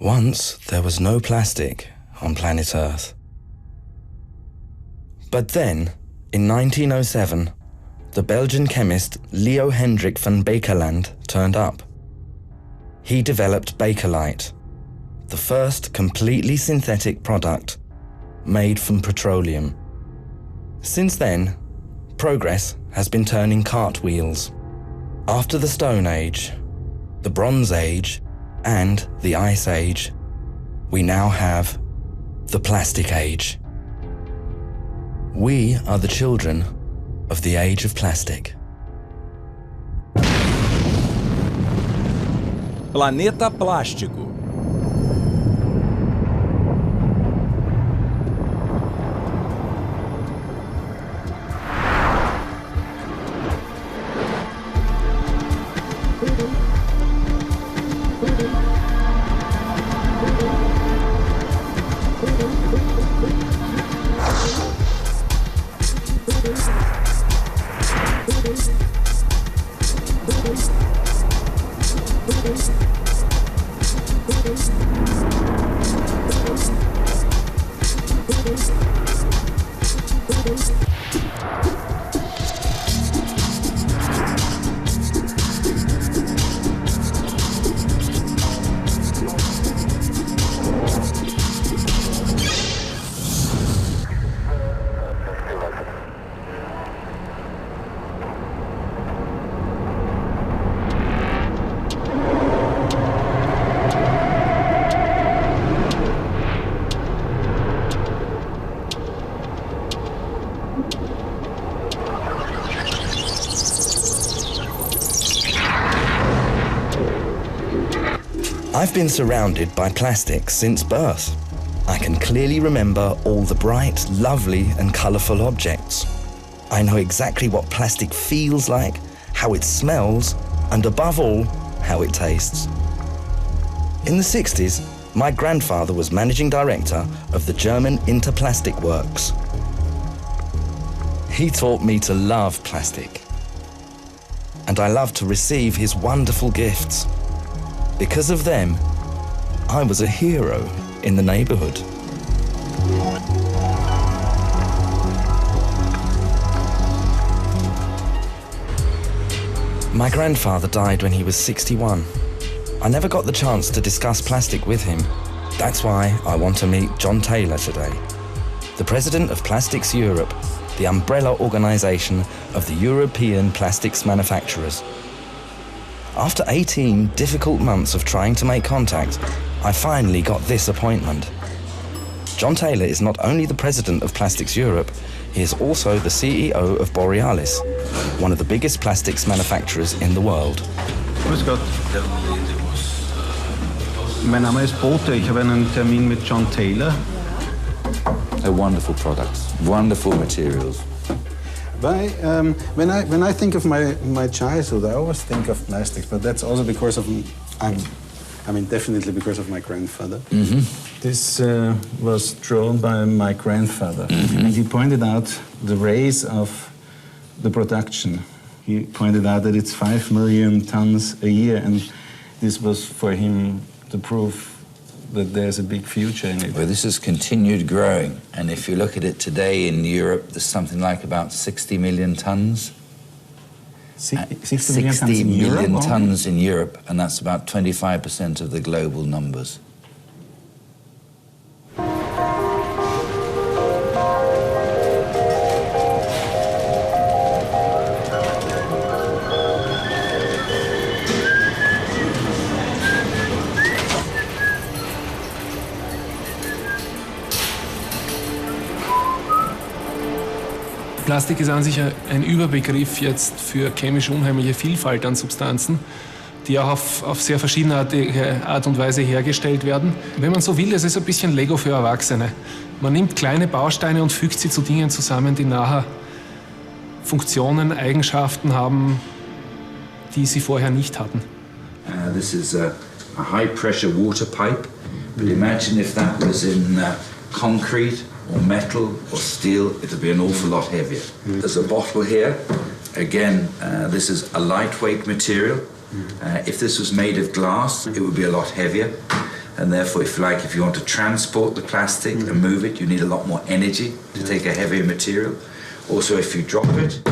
Once there was no plastic on planet Earth. But then, in 1907, the Belgian chemist Leo Hendrik van Beekeland turned up. He developed Bakelite, the first completely synthetic product made from petroleum. Since then, progress has been turning cartwheels. After the Stone Age, the Bronze Age, and the Ice Age, we now have the Plastic Age. We are the children of the Age of Plastic. Planeta Plástico. I've been surrounded by plastic since birth. I can clearly remember all the bright, lovely and colourful objects. I know exactly what plastic feels like, how it smells, and above all, how it tastes. In the 60s, my grandfather was managing director of the German Interplastic Works. He taught me to love plastic. And I loved to receive his wonderful gifts. Because of them, I was a hero in the neighborhood. My grandfather died when he was 61. I never got the chance to discuss plastic with him. That's why I want to meet John Taylor today, the president of Plastics Europe, the umbrella organization of the European plastics manufacturers. After 18 difficult months of trying to make contact, I finally got this appointment. John Taylor is not only the president of Plastics Europe, he is also the CEO of Borealis, one of the biggest plastics manufacturers in the world. Grüß Gott. Mein Name ist Bote. Ich habe einen Termin mit John Taylor. They're wonderful products, wonderful materials. When I think of my childhood, I always think of plastics, but that's also because of definitely because of my grandfather. Mm-hmm. This was drawn by my grandfather, and he pointed out the raise of the production. He pointed out that it's 5 million tons a year, and this was for him the proof that there's a big future in it. Well, this has continued growing, and if you look at it today in Europe, there's something like about 60 million tons. 60 million tons in Europe, and that's about 25% of the global numbers. Plastik ist an sich ein Überbegriff jetzt für chemisch unheimliche Vielfalt an Substanzen, die auch auf sehr verschiedenartige Art und Weise hergestellt werden. Wenn man so will, es ist ein bisschen Lego für Erwachsene. Man nimmt kleine Bausteine und fügt sie zu Dingen zusammen, die nachher Funktionen, Eigenschaften haben, die sie vorher nicht hatten. This is a high-pressure water pipe, but imagine if that was in concrete or metal or steel, it would be an awful lot heavier. There's a bottle here. Again, this is a lightweight material. If this was made of glass, it would be a lot heavier. and therefore, if you want to transport the plastic and move it, you need a lot more energy to take a heavier material. Also, if you drop it,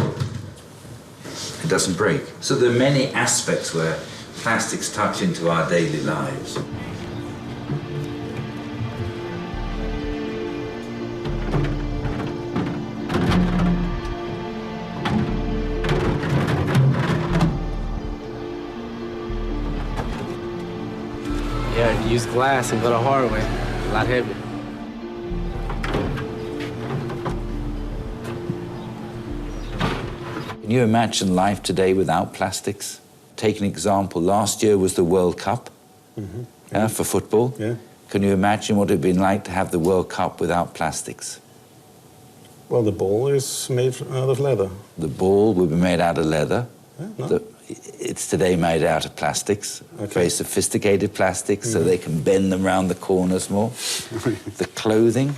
it doesn't break. So there are many aspects where plastics touch into our daily lives. Yeah, use glass and go the hard way. A lot heavier. Can you imagine life today without plastics? Take an example. Last year was the World Cup for football. Yeah. Can you imagine what it would have been like to have the World Cup without plastics? Well, the ball is made out of leather. The ball would be made out of leather. Yeah, no. It's today made out of plastics, Okay. very sophisticated plastics, so they can bend them around the corners more. The clothing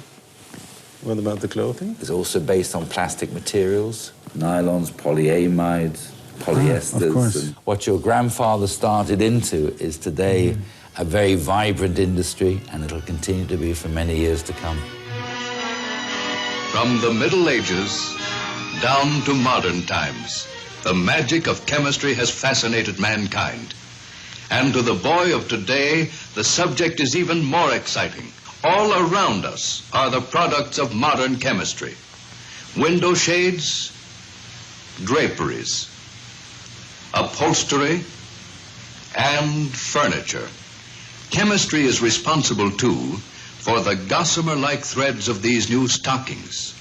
What about the clothing? is also based on plastic materials, nylons, polyamides, polyesters. of course. And what your grandfather started into is today a very vibrant industry, and it'll continue to be for many years to come. From the Middle Ages down to modern times, the magic of chemistry has fascinated mankind. And to the boy of today, the subject is even more exciting. All around us are the products of modern chemistry. Window shades, draperies, upholstery, and furniture. Chemistry is responsible, too, for the gossamer-like threads of these new stockings.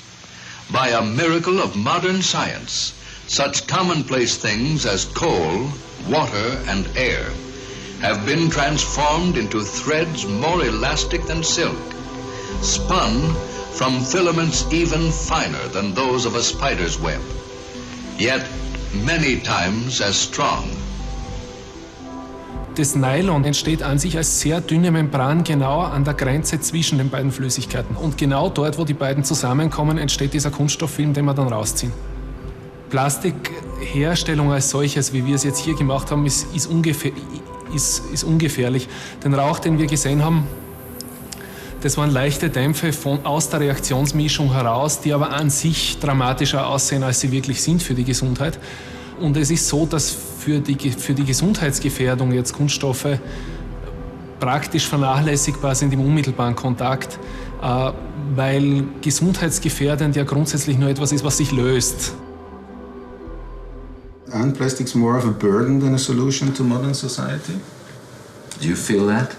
By a miracle of modern science, such commonplace things as coal, water, and air have been transformed into threads more elastic than silk, spun from filaments even finer than those of a spider's web, yet many times as strong. Das Nylon entsteht an sich als sehr dünne Membran genau an der Grenze zwischen den beiden Flüssigkeiten. Und genau dort, wo die beiden zusammenkommen, entsteht dieser Kunststofffilm, den wir dann rausziehen. Plastikherstellung als solches, wie wir es jetzt hier gemacht haben, ist ungefährlich. Den Rauch, den wir gesehen haben, das waren leichte Dämpfe aus der Reaktionsmischung heraus, die aber an sich dramatischer aussehen, als sie wirklich sind für die Gesundheit. Und es ist so, dass für die Gesundheitsgefährdung jetzt Kunststoffe praktisch vernachlässigbar sind im unmittelbaren Kontakt, weil gesundheitsgefährdend ja grundsätzlich nur etwas ist, was sich löst. Aren't plastics more of a burden than a solution to modern society? Do you feel that?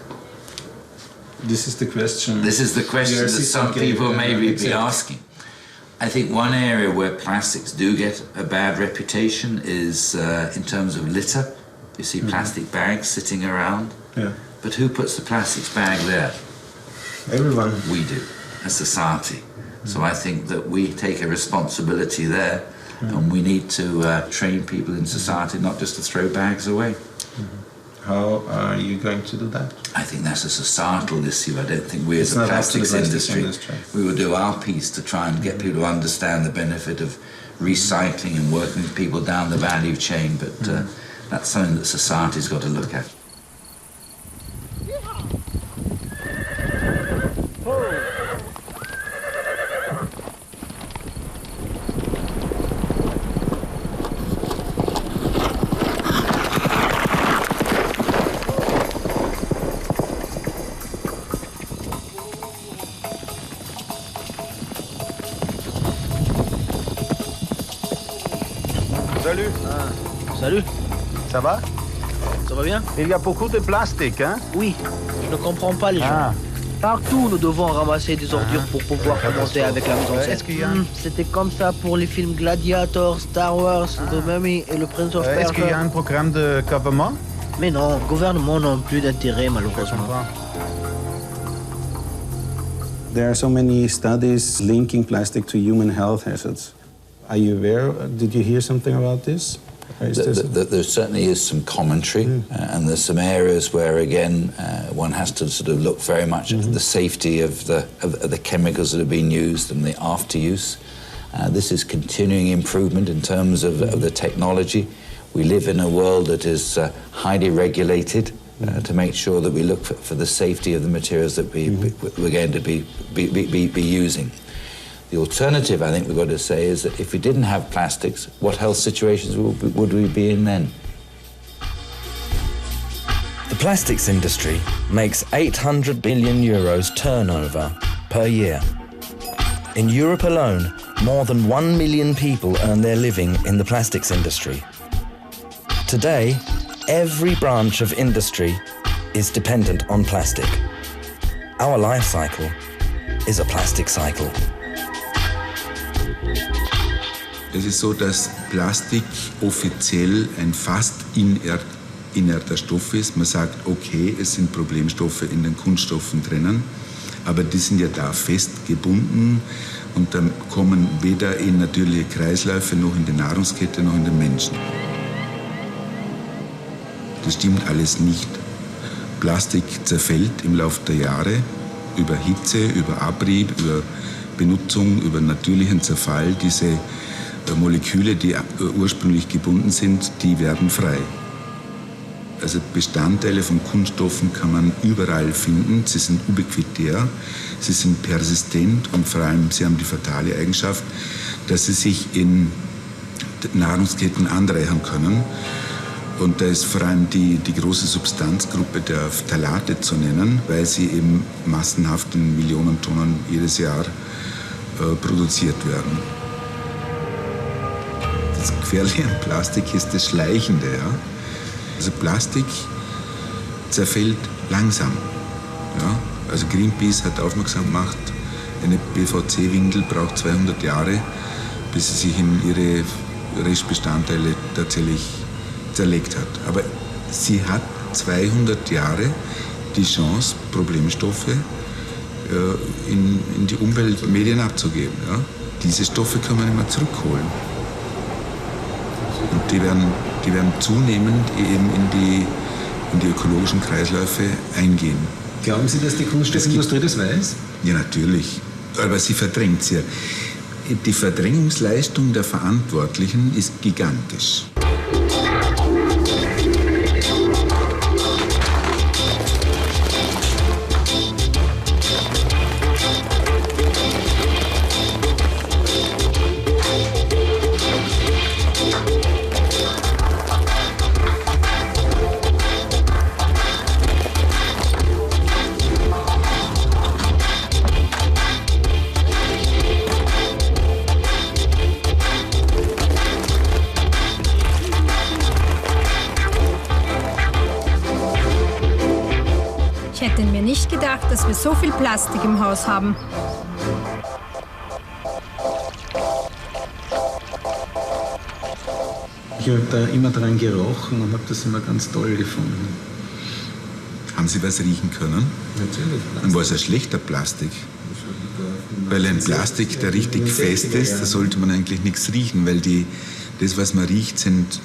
This is the question. This is the question that some people may be Exactly. asking. I think one area where plastics do get a bad reputation is in terms of litter. You see plastic bags sitting around. Yeah. But who puts the plastics bag there? Everyone. We do, as society. So I think that we take a responsibility there, and we need to train people in society not just to throw bags away. How are you going to do that? I think that's a societal issue. I don't think we It's as a not up to plastics the plastics industry, industry. we will do our piece to try and get people to understand the benefit of recycling and working with people down the value chain, but that's something that society's got to look at. Salut. Salut, Ça va? ça va bien? Il y a beaucoup de plastique, hein? Oui, je ne comprends pas les gens. Partout, nous devons ramasser des ordures pour pouvoir commenter avec la maison. Est-ce qu'il y a C'était comme ça pour les films Gladiator, Star Wars, The Mummy et le Prince of Est-ce qu'il y a Persia. un programme de gouvernement? Mais non, gouvernement n'ont plus d'intérêt malheureusement. There are so many studies linking plastic to human health hazards. Are you aware? Did you hear something about this? Or is this- There certainly is some commentary, and there's some areas where, again, one has to sort of look very much at the safety of the chemicals that have been used and the after use. This is continuing improvement in terms of the technology. We live in a world that is highly regulated, to make sure that we look for the safety of the materials that we're going to be using. The alternative, I think we've got to say, is that if we didn't have plastics, what health situations would we be in then? The plastics industry makes 800 billion euros turnover per year. In Europe alone, more than 1 million people earn their living in the plastics industry. Today, every branch of industry is dependent on plastic. Our life cycle is a plastic cycle. Es ist so, dass Plastik offiziell ein fast inerter Stoff ist. Man sagt, okay, es sind Problemstoffe in den Kunststoffen drinnen, aber die sind ja da festgebunden und dann kommen weder in natürliche Kreisläufe noch in die Nahrungskette noch in den Menschen. Das stimmt alles nicht. Plastik zerfällt im Laufe der Jahre über Hitze, über Abrieb, über Benutzung, über natürlichen Zerfall. Diese Moleküle, die ursprünglich gebunden sind, die werden frei. Also Bestandteile von Kunststoffen kann man überall finden. Sie sind ubiquitär, sie sind persistent und vor allem sie haben die fatale Eigenschaft, dass sie sich in Nahrungsketten anreichern können. Und da ist vor allem die große Substanzgruppe der Phthalate zu nennen, weil sie eben massenhaft in Millionen Tonnen jedes Jahr produziert werden. Das Gefährliche an Plastik ist das Schleichende. Ja? Also Plastik zerfällt langsam. Ja? Also Greenpeace hat aufmerksam gemacht, eine PVC-Windel braucht 200 Jahre, bis sie sich in ihre Restbestandteile tatsächlich zerlegt hat. Aber sie hat 200 Jahre die Chance, Problemstoffe in die Umweltmedien abzugeben. Ja? Diese Stoffe kann man nicht mehr zurückholen. Und die werden zunehmend eben in die ökologischen Kreisläufe eingehen. Glauben Sie, dass die Kunststoffindustrie das weiß? Ja, natürlich. Aber sie verdrängt es ja. Die Verdrängungsleistung der Verantwortlichen ist gigantisch. Ich hätte mir nicht gedacht, dass wir so viel Plastik im Haus haben. Ich habe da immer dran gerochen und habe das immer ganz toll gefunden. Haben Sie was riechen können? Natürlich. Und war es ein schlechter Plastik? Weil ein Plastik, der richtig fest ist, da sollte man eigentlich nichts riechen, weil das, was man riecht, sind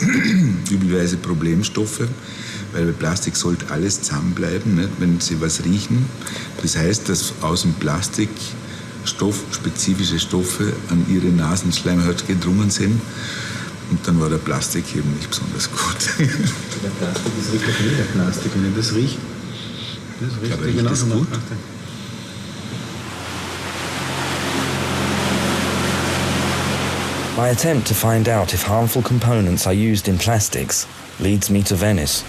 üblicherweise Problemstoffe, weil bei Plastik sollte alles zusammenbleiben, nicht, wenn Sie was riechen. Das heißt, dass aus dem Plastik spezifische Stoffe an Ihre Nasenschleimhaut gedrungen sind und dann war der Plastik eben nicht besonders gut. Der Plastik ist wirklich nicht der Plastik, wenn ich das riecht. Das riecht aber riecht das gut? My attempt to find out if harmful components are used in plastics leads me to Venice,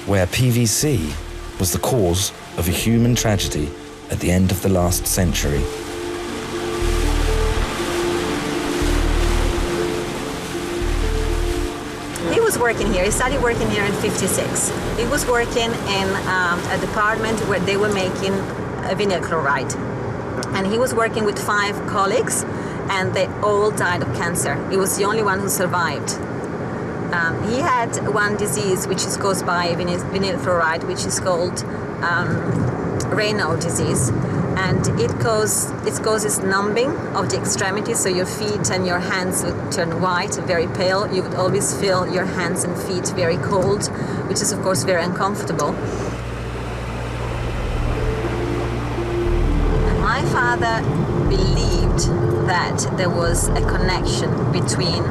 where PVC was the cause of a human tragedy at the end of the last century. He was working here. He started working here in '56. He was working in a department where they were making vinyl chloride. And he was working with 5 colleagues, and they all died of cancer. He was the only one who survived. He had one disease which is caused by vinyl chloride, which is called Raynaud disease. And it causes numbing of the extremities, so your feet and your hands would turn white, very pale. You would always feel your hands and feet very cold, which is of course very uncomfortable. And my father believed that there was a connection between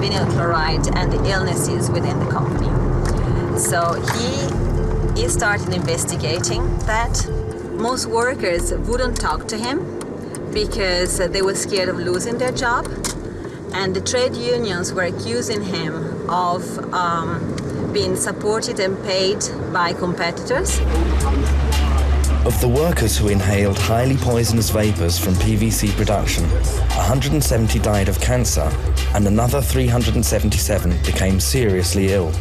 vinyl chloride and the illnesses within the company. So he started investigating that. Most workers wouldn't talk to him because they were scared of losing their job. And the trade unions were accusing him of being supported and paid by competitors. Of the workers who inhaled highly poisonous vapors from PVC production, 170 died of cancer and another 377 became seriously ill.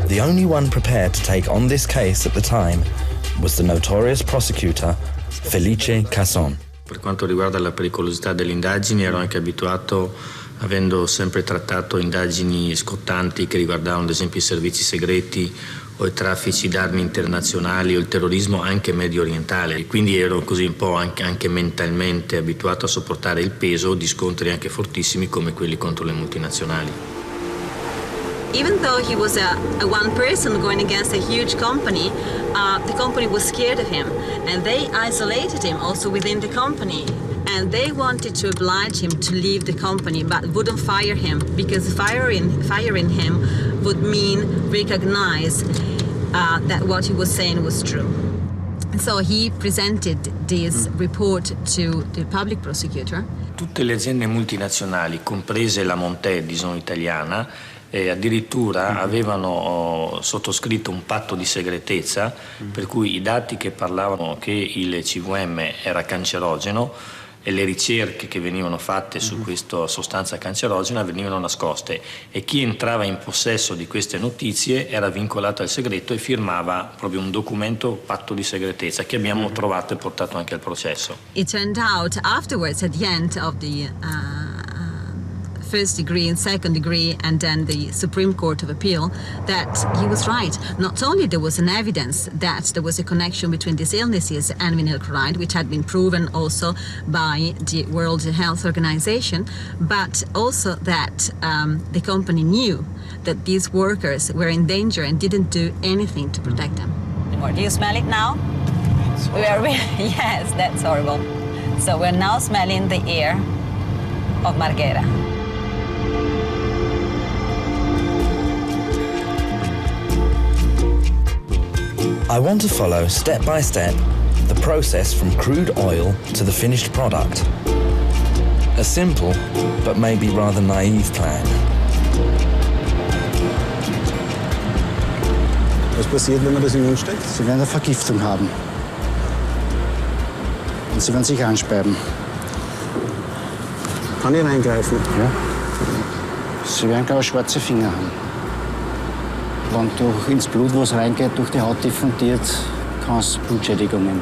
The only one prepared to take on this case at the time was the notorious prosecutor Felice Casson. Per quanto riguarda la pericolosità delle indagini, ero anche abituato, avendo sempre trattato indagini scottanti che riguardavano ad esempio i servizi segreti o i traffici d'armi internazionali o il terrorismo anche medio orientale. Quindi ero così un po' anche mentalmente abituato a sopportare il peso di scontri anche fortissimi come quelli contro le multinazionali. Even though he was a one person going against a huge company, the company was scared of him and they isolated him also within the company. And they wanted to oblige him to leave the company but wouldn't fire him because firing him would mean recognize that what he was saying was true. So he presented this report to the public prosecutor. Tutte le aziende multinazionali, comprese la Montedison italiana, addirittura avevano sottoscritto un patto di segretezza per cui i dati che parlavano che il CVM era cancerogeno e le ricerche che venivano fatte su questa sostanza cancerogena venivano nascoste e chi entrava in possesso di queste notizie era vincolato al segreto e firmava proprio un documento patto di segretezza che abbiamo trovato e portato anche al processo. It turned out afterwards at the end of the first degree and second degree and then the Supreme Court of Appeal that he was right. Not only there was an evidence that there was a connection between these illnesses and vinyl chloride, which had been proven also by the World Health Organization, but also that the company knew that these workers were in danger and didn't do anything to protect them. Do you smell it now? Yes, that's horrible. So we're now smelling the air of Marghera. I want to follow step by step the process from crude oil to the finished product. A simple, but maybe rather naive plan. Was passiert, wenn man das in den Mund steckt? Sie werden eine Vergiftung haben. Und Sie werden sich anspeiben. Kann ich reingreifen? Ja. Sie werden, glaube ich, schwarze Finger haben. Wenn ins Blut was reingeht, durch die Haut diffundiert, kann es Blutschädigungen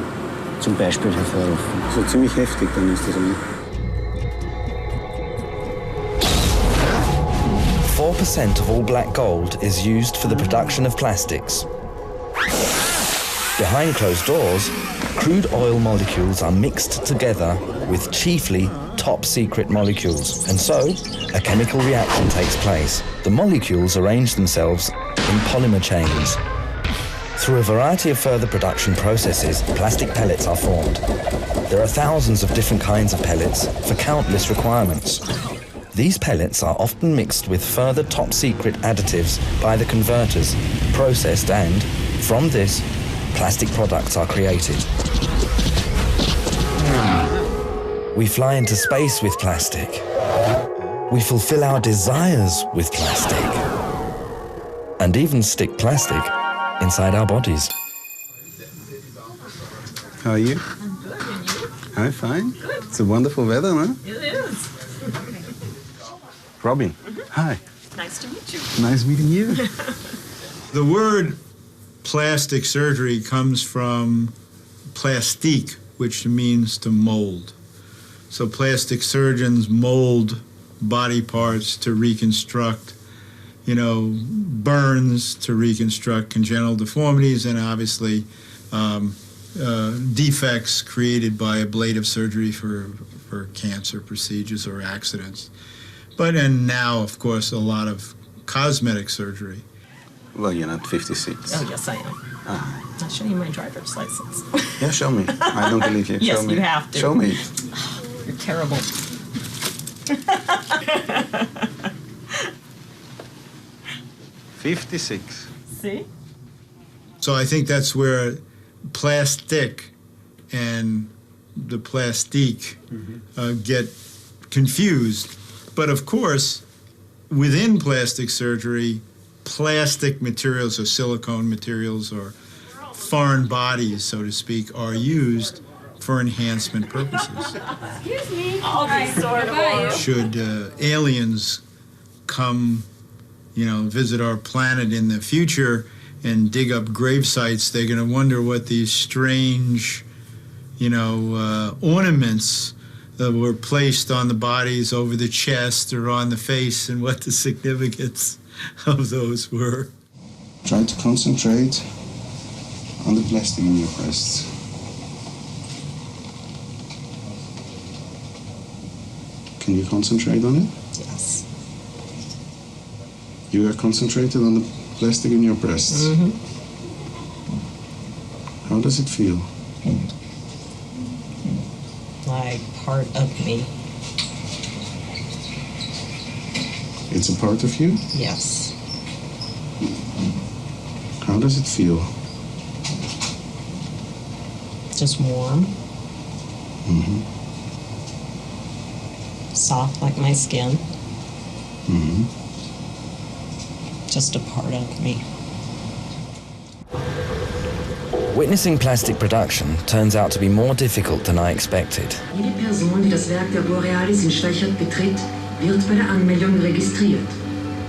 zum Beispiel hervorrufen. Also ziemlich heftig, dann ist das eigentlich. 4% of all black gold is used for the production of plastics. Behind closed doors, crude oil molecules are mixed together with chiefly top-secret molecules, and so a chemical reaction takes place. The molecules arrange themselves in polymer chains. Through a variety of further production processes, plastic pellets are formed. There are thousands of different kinds of pellets for countless requirements. These pellets are often mixed with further top-secret additives by the converters, processed, and, from this, plastic products are created. We fly into space with plastic. We fulfill our desires with plastic. And even stick plastic inside our bodies. How are you? I'm good, and you? I'm fine. Good. It's a wonderful weather, no? It is. Robin, hi. Nice to meet you. Nice meeting you. The word plastic surgery comes from plastique, which means to mold. So plastic surgeons mold body parts to reconstruct, burns to reconstruct congenital deformities and obviously defects created by ablative surgery for cancer procedures or accidents. And now, of course, a lot of cosmetic surgery. Well, you're not 56. Oh, yes, I am. I'll show you my driver's license. Yeah, show me. I don't believe you. Yes, show me. you have to. Show me. Oh, you're terrible. 56. See? So I think that's where plastic and the plastique get confused. But of course, within plastic surgery, plastic materials or silicone materials or foreign bodies, so to speak, are used for enhancement purposes. Excuse me. All these sort of. Should aliens come, visit our planet in the future and dig up grave sites, they're going to wonder what these strange, ornaments that were placed on the bodies over the chest or on the face and what the significance of those were. Try to concentrate on the plastic in your breasts. Can you concentrate on it? Yes. You are concentrated on the plastic in your breasts. How does it feel? Like part of me. It's a part of you? Yes. How does it feel? Just warm. Soft like my skin. Just a part of me. Witnessing plastic production turns out to be more difficult than I expected. Jede Person, die das Werk der Borealis in Schwächert betritt, wird bei der Anmeldung registriert.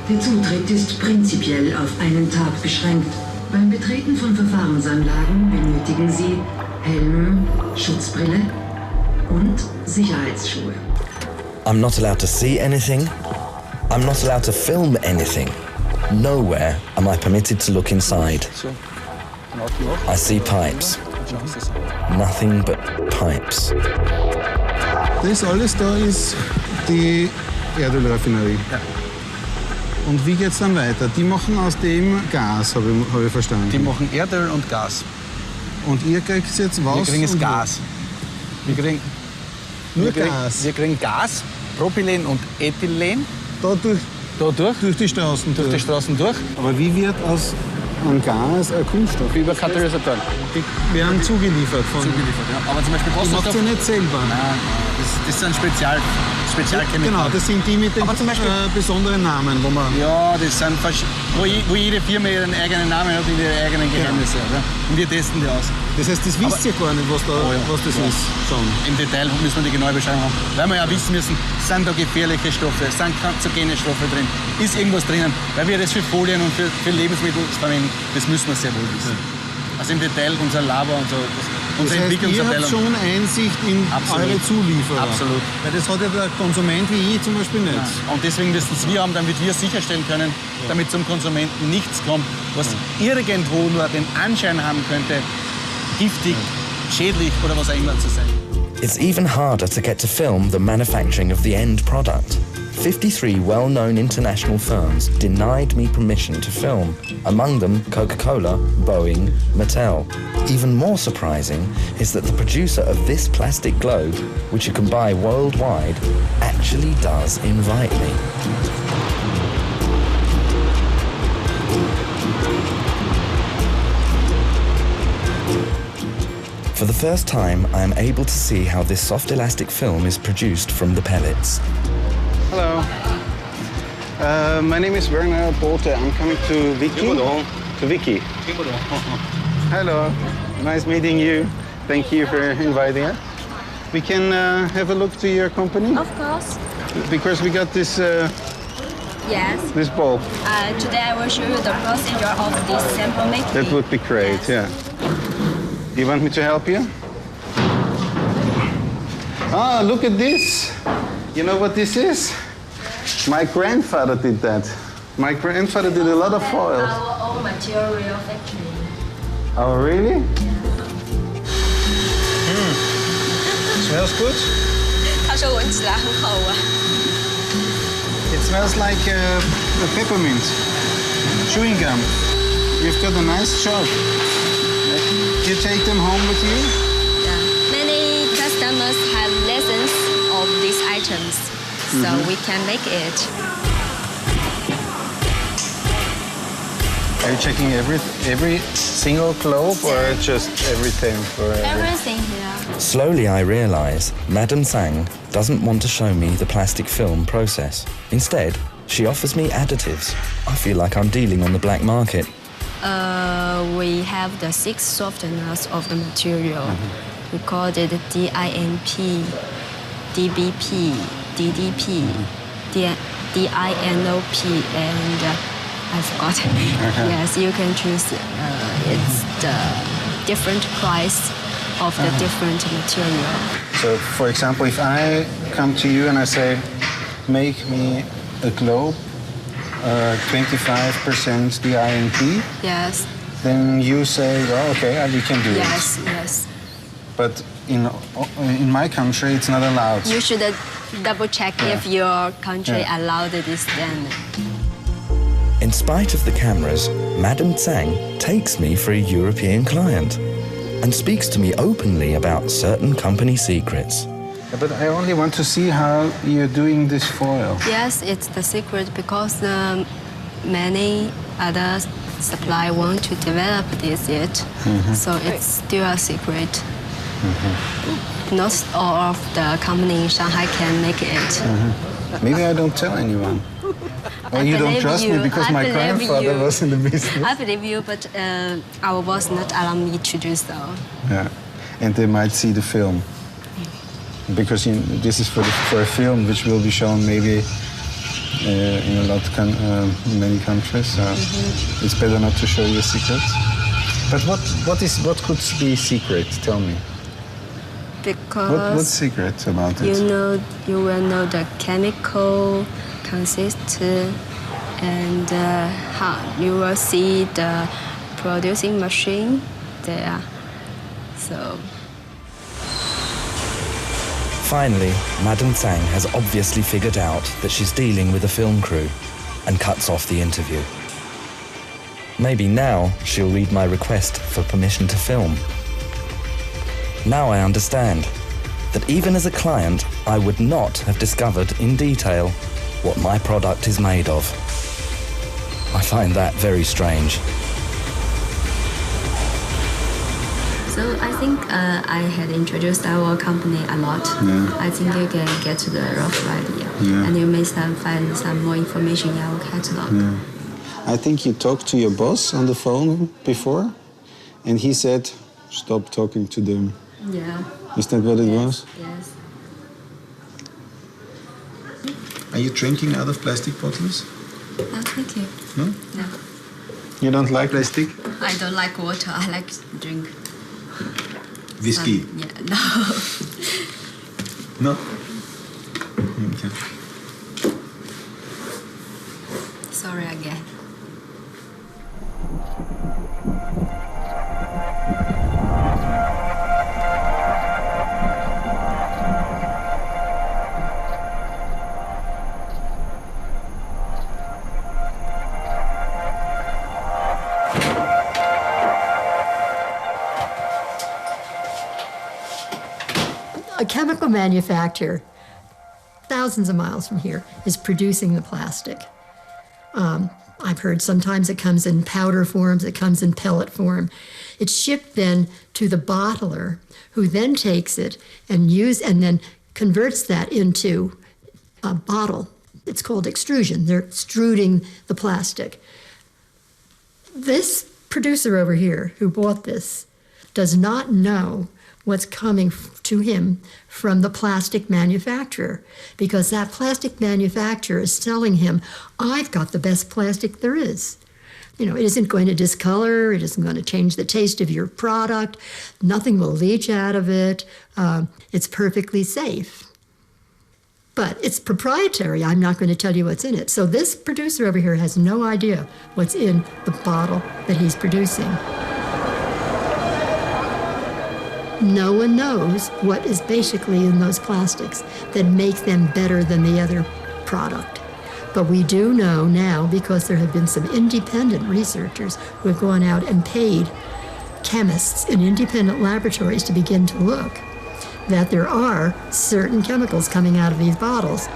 Der Zutritt ist prinzipiell auf einen Tag beschränkt. Beim Betreten von Verfahrensanlagen benötigen Sie Helm, Schutzbrille und Sicherheitsschuhe. I'm not allowed to see anything. I'm not allowed to film anything. Nowhere am I permitted to look inside. I see pipes. Nothing but pipes. Das alles da ist die Erdölraffinerie. Ja. Und wie geht's dann weiter? Die machen aus dem Gas, habe ich verstanden. Die machen Erdöl und Gas. Und ihr kriegt jetzt was? Wir kriegen jetzt Gas. Wir kriegen nur Gas? Wir kriegen Gas, Propylen und Ethylen. Durch die Straßen durch? Durch die Straßen durch. Aber wie wird aus einem Gas ein Kunststoff? Über Katalysatoren. Die werden zugeliefert von... Ja. Aber zum Beispiel die macht ihr nicht selber? Nein, das sind Spezialchemikalien. Genau, das sind die mit den besonderen Namen, wo man... Ja, das sind wo jede Firma ihren eigenen Namen hat und ihre eigenen Geheimnisse. Genau. Und wir testen die aus. Das heißt, das wisst ihr gar nicht, was das ist schon. Im Detail müssen wir die genaue Beschreibung haben. Weil wir ja wissen müssen, sind da gefährliche Stoffe, sind kanzerogene Stoffe drin, ist irgendwas drinnen. Weil wir das für Folien und für Lebensmittel verwenden, das müssen wir sehr wohl wissen. Also im Detail unser Labor und so. Unsere Entwicklungsabteilung. Ihr habt schon Einsicht in eure Zulieferer. Absolut. Weil das hat ja der Konsument wie ich zum Beispiel nicht. Ja. Und deswegen müssen es wir haben, damit wir sicherstellen können, damit zum Konsumenten nichts kommt, was irgendwo nur den Anschein haben könnte, giftig, schädlich oder was auch immer zu sein. It's even harder to get to film the manufacturing of the end product. 53 well-known international firms denied me permission to film, among them Coca-Cola, Boeing, Mattel. Even more surprising is that the producer of this plastic globe, which you can buy worldwide, actually does invite me. For the first time, I am able to see how this soft elastic film is produced from the pellets. Hello. My name is Werner Bote. I'm coming to Vicky. To Vicky. Hello. Nice meeting you. Thank you for inviting us. We can have a look to your company? Of course. Because we got this Yes. this bulb. Today I will show you the procedure of this sample making. That would be great, yeah. You want me to help you? Ah, look at this. You know what this is? My grandfather did that. My grandfather did a lot of foils. Our own material factory. Oh, really? Smells good? 他说闻起来很好闻。 It smells like a peppermint. Chewing gum. You've got a nice shop. You take them home with you? Yeah. Many customers have lessons of these items, so we can make it. Are you checking every single globe or just everything for Everything here. Slowly I realize Madame Tsang doesn't want to show me the plastic film process. Instead, she offers me additives. I feel like I'm dealing on the black market. We have the 6 softeners of the material. We call it DINP, DBP, DDP, DINOP, and I forgot. Yes, you can choose. It's the different price of the different material. So, for example, if I come to you and I say, make me a globe, 25% DINP. Yes. Then you say, well, okay, we can do it. Yes. But in my country, it's not allowed. You should double check if your country allowed this then. In spite of the cameras, Madame Tsang takes me for a European client and speaks to me openly about certain company secrets. But I only want to see how you're doing this foil. Yes, it's the secret because many other suppliers want to develop this yet. So it's still a secret. Not all of the company in Shanghai can make it. Maybe I don't tell anyone. Or you don't trust me because my grandfather was in the business. I believe you, but our boss not allow me to do so. Yeah, and they might see the film. Because this is for a film which will be shown maybe in many countries. So it's better not to show you secrets. But what could be secret? Tell me. Because what's secret about it? You will know the chemical consist and how you will see the producing machine there. So. Finally, Madame Tsang has obviously figured out that she's dealing with a film crew and cuts off the interview. Maybe now she'll read my request for permission to film. Now I understand that even as a client, I would not have discovered in detail what my product is made of. I find that very strange. So I think I had introduced our company a lot. I think you can get to the rough idea. And you may find some more information in our catalog. I think you talked to your boss on the phone before, and he said, stop talking to them. Yeah. Is that what it was? Yes. Are you drinking out of plastic bottles? No, thank you. No? No. You don't like plastic? I don't like water. I like drink. Whiskey? No. No? Okay. Sorry again. A chemical manufacturer, thousands of miles from here, is producing the plastic. I've heard sometimes it comes in powder forms, it comes in pellet form. It's shipped then to the bottler, who then takes it and then converts that into a bottle. It's called extrusion. They're extruding the plastic. This producer over here who bought this does not know what's coming to him from the plastic manufacturer, because that plastic manufacturer is telling him, I've got the best plastic there is. It isn't going to discolor, it isn't going to change the taste of your product, nothing will leach out of it, it's perfectly safe. But it's proprietary, I'm not going to tell you what's in it. So this producer over here has no idea what's in the bottle that he's producing. No one knows what is basically in those plastics that make them better than the other product. But we do know now, because there have been some independent researchers who have gone out and paid chemists in independent laboratories to begin to look, that there are certain chemicals coming out of these bottles.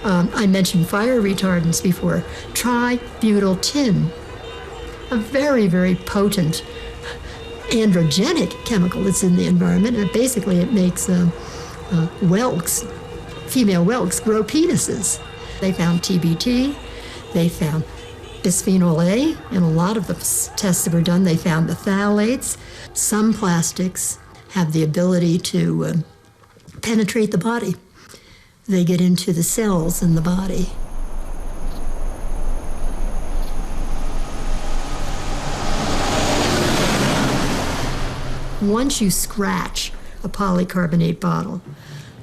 I mentioned fire retardants before. Try butyl tin, a very, very potent androgenic chemical that's in the environment. And basically, it makes whelks, female whelks, grow penises. They found TBT. They found bisphenol A in a lot of the tests that were done. They found the phthalates. Some plastics have the ability to penetrate the body. They get into the cells in the body. Once you scratch a polycarbonate bottle,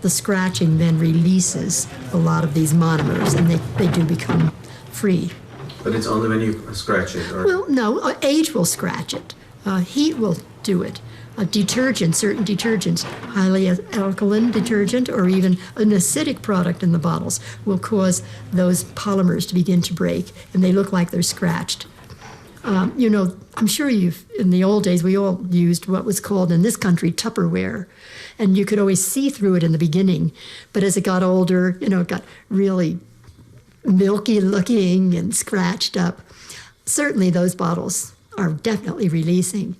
the scratching then releases a lot of these monomers, and they do become free. But it's only when you scratch it? Or? Well, no, age will scratch it. Heat will do it. Detergent, certain detergents, highly alkaline detergent or even an acidic product in the bottles will cause those polymers to begin to break, and they look like they're scratched. You know, I'm sure in the old days, we all used what was called in this country Tupperware, and you could always see through it in the beginning. But as it got older, you know, it got really milky looking and scratched up. Certainly those bottles are definitely releasing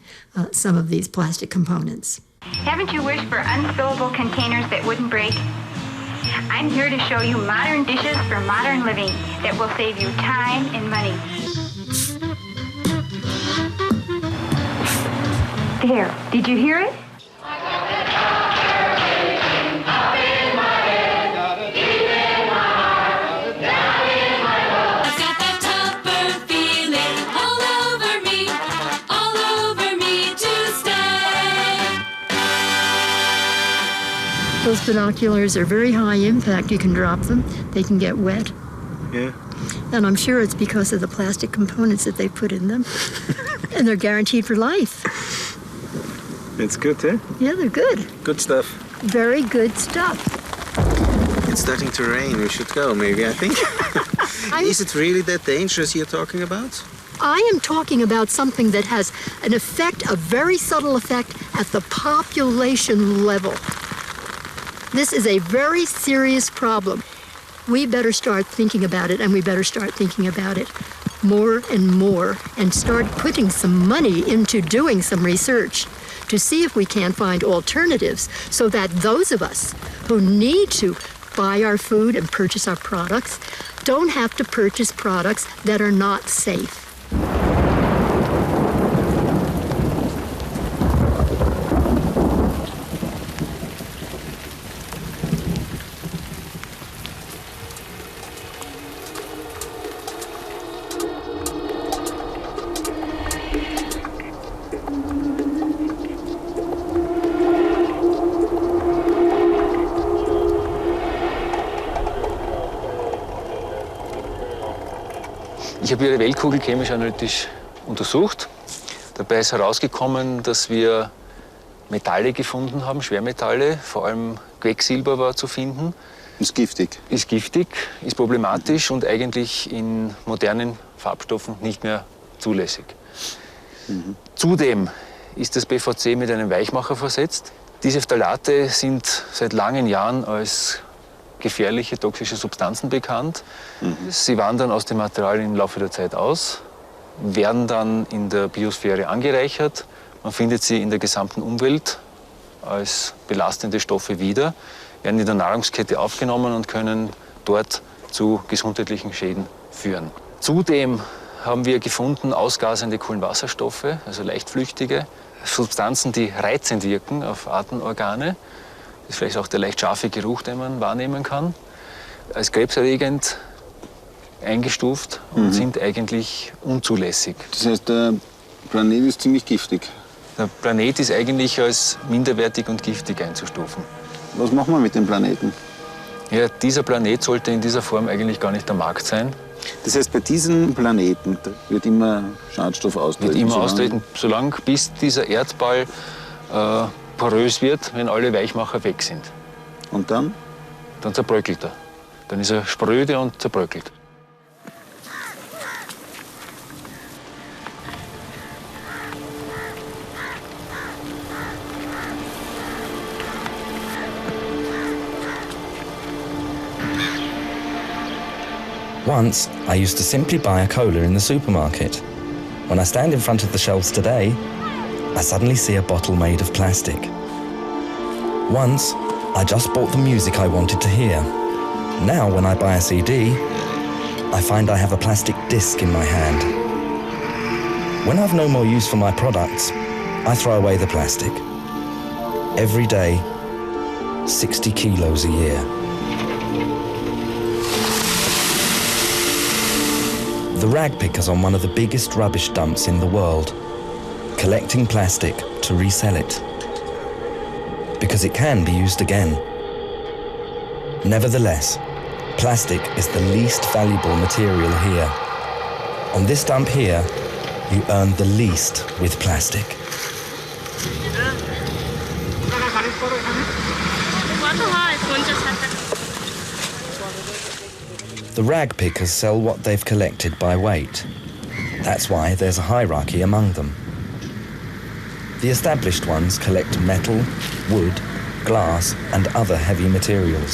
some of these plastic components. Haven't you wished for unspillable containers that wouldn't break? I'm here to show you modern dishes for modern living that will save you time and money. There, did you hear it? Those binoculars are very high impact. You can drop them, they can get wet. Yeah. And I'm sure it's because of the plastic components that they put in them. And they're guaranteed for life. It's good, eh? Yeah, they're good. Good stuff. Very good stuff. It's starting to rain. We should go, maybe, I think. Is it really that dangerous you're talking about? I am talking about something that has an effect, a very subtle effect, at the population level. This is a very serious problem. We better start thinking about it, and we better start thinking about it more and more, and start putting some money into doing some research to see if we can find alternatives so that those of us who need to buy our food and purchase our products don't have to purchase products that are not safe. Ich habe Ihre Weltkugel chemisch-analytisch untersucht. Dabei ist herausgekommen, dass wir Metalle gefunden haben, Schwermetalle, vor allem Quecksilber war zu finden. Ist giftig? Ist giftig, ist problematisch und eigentlich in modernen Farbstoffen nicht mehr zulässig. Zudem ist das PVC mit einem Weichmacher versetzt. Diese Phthalate sind seit langen Jahren als gefährliche toxische Substanzen bekannt. Sie wandern aus dem Material im Laufe der Zeit aus, werden dann in der Biosphäre angereichert. Man findet sie in der gesamten Umwelt als belastende Stoffe wieder, werden in der Nahrungskette aufgenommen und können dort zu gesundheitlichen Schäden führen. Zudem haben wir gefunden ausgasende Kohlenwasserstoffe, also leichtflüchtige Substanzen, die reizend wirken auf Atemorgane. Das ist vielleicht auch der leicht scharfe Geruch, den man wahrnehmen kann. Als krebserregend eingestuft und sind eigentlich unzulässig. Das heißt, der Planet ist ziemlich giftig? Der Planet ist eigentlich als minderwertig und giftig einzustufen. Was machen wir mit dem Planeten? Ja, dieser Planet sollte in dieser Form eigentlich gar nicht am Markt sein. Das heißt, bei diesem Planeten wird immer Schadstoff austreten? Wird immer austreten, solange bis dieser Erdball porös wird, wenn alle Weichmacher weg sind. Und dann? Dann zerbröckelt er. Dann ist er spröde und zerbröckelt. Once, I used to simply buy a cola in the supermarket. When I stand in front of the shelves today, I suddenly see a bottle made of plastic. Once, I just bought the music I wanted to hear. Now, when I buy a CD, I find I have a plastic disc in my hand. When I've no more use for my products, I throw away the plastic. Every day, 60 kilos a year. The rag picker's on one of the biggest rubbish dumps in the world, collecting plastic to resell it. Because it can be used again. Nevertheless, plastic is the least valuable material here. On this dump here, you earn the least with plastic. The rag pickers sell what they've collected by weight. That's why there's a hierarchy among them. The established ones collect metal, wood, glass, and other heavy materials.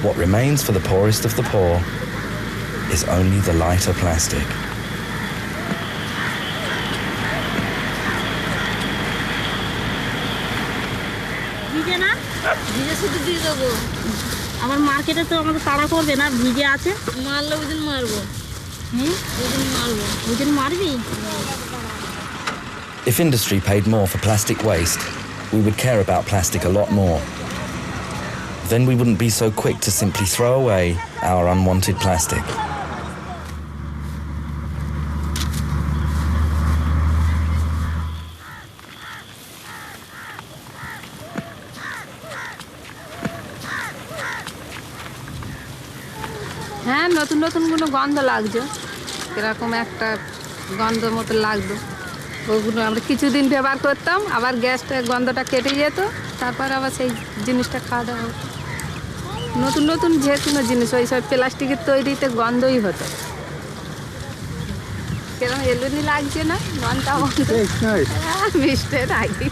What remains for the poorest of the poor is only the lighter plastic. ভিজে শুধু দিয়ে দেবো আমার মার্কেটে তো আমাদের তাড়া করবে না ভিজে আছে মারলে ওদিন মারবো ওদিন মারবো ওদিন মারবি If industry paid more for plastic waste, we would care about plastic a lot more. Then we wouldn't be so quick to simply throw away our unwanted plastic. হ্যাঁ নতুন নতুন কোনো গন্ধ লাগছে এরকম একটা গন্ধ মতো লাগতো ওগুলো আমরা কিছুদিন ব্যবহার করতাম আবার গ্যাসটা গন্ধটা কেটে যেত তারপর আবার সেই জিনিসটা খাওয়া দাওয়া হতো নতুন নতুন যে কোনো জিনিস ওই সব প্লাস্টিকের তৈরিতে গন্ধই হতো কেরম এলুনি লাগছে না গন্ধটা মিষ্টি নাকি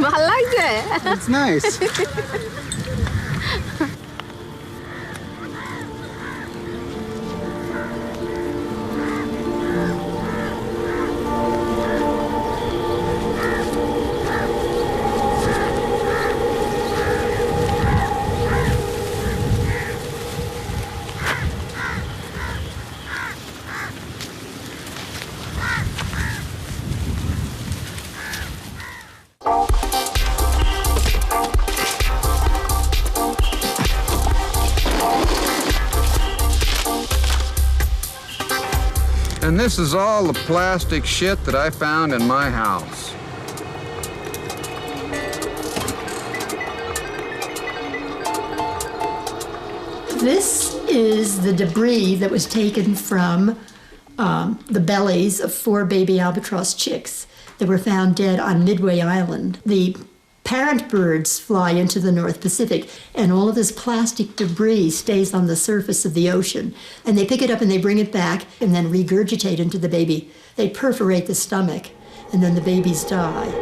ভালো লাগছে It's nice. And this is all the plastic shit that I found in my house. This is the debris that was taken from the bellies of 4 baby albatross chicks that were found dead on Midway Island. The parent birds fly into the North Pacific, and all of this plastic debris stays on the surface of the ocean. And they pick it up and they bring it back and then regurgitate into the baby. They perforate the stomach, and then the babies die.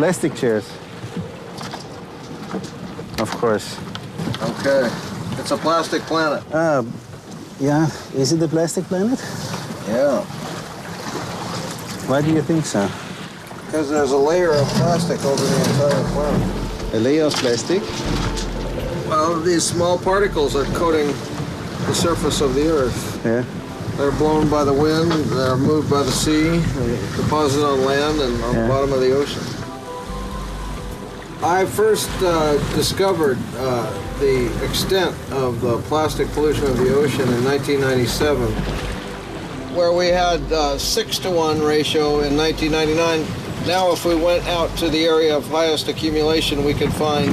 Plastic chairs. Of course. Okay. It's a plastic planet. Yeah. Is it the plastic planet? Yeah. Why do you think so? Because there's a layer of plastic over the entire planet. A layer of plastic? Well, these small particles are coating the surface of the Earth. Yeah. They're blown by the wind, they're moved by the sea, deposited on land and on the bottom of the ocean. I first discovered the extent of the plastic pollution of the ocean in 1997, where we had 6-to-1 ratio in 1999. Now if we went out to the area of highest accumulation, we could find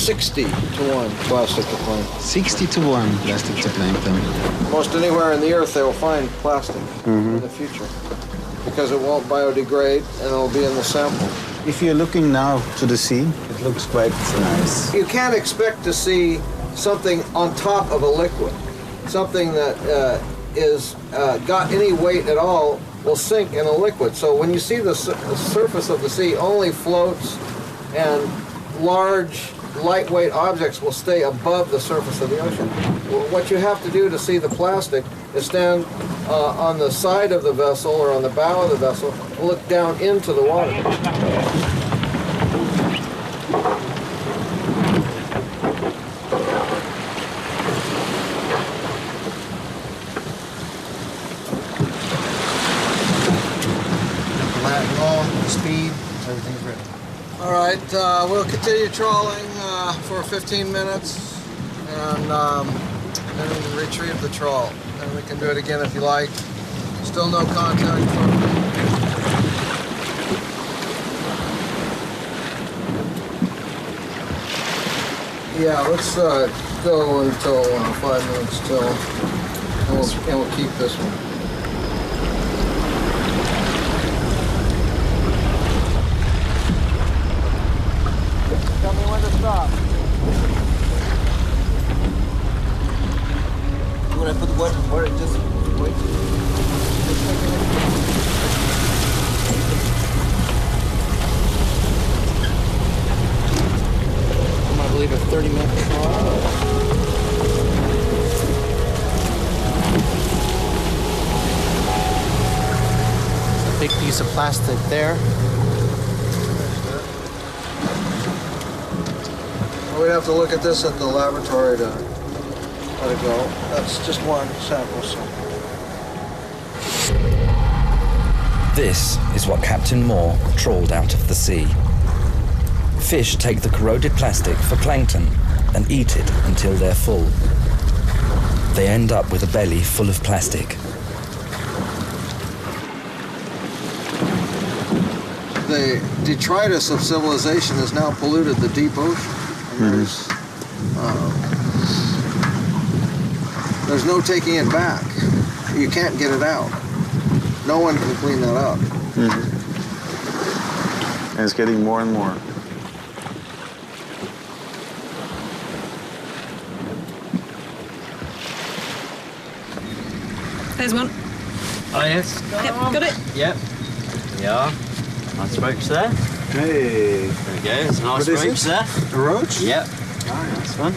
60-to-1 plastic to plankton. 60-to-1 plastic to plankton. Most anywhere in the earth they will find plastic in the future, because it won't biodegrade and it'll be in the sample. If you're looking now to the sea, it looks quite nice. You can't expect to see something on top of a liquid. Something that is got any weight at all will sink in a liquid. So when you see the surface of the sea only floats, and large, lightweight objects will stay above the surface of the ocean. What you have to do to see the plastic is stand on the side of the vessel or on the bow of the vessel and look down into the water. Speed, everything's ready. All right, we'll continue trawling for 15 minutes and then retrieve the trawl. And we can do it again if you like. Still no contact from... Yeah, let's go until 5 minutes till, and we'll keep this one. Tell me when to stop. When I put the button, or just wait. I believe a 30-minute trial. It's a big piece of plastic there. We'd have to look at this at the laboratory to let it go. That's just one sample. So. This is what Captain Moore trawled out of the sea. Fish take the corroded plastic for plankton and eat it until they're full. They end up with a belly full of plastic. The detritus of civilization has now polluted the deep ocean. There's no taking it back. You can't get it out. No one can clean that up. And it's getting more and more. There's one. Oh, yes. Yep, got it. Yep. Yeah. Nice roach there. Hey. There we go. There's a nice roach there. A roach? Yep. Nice one.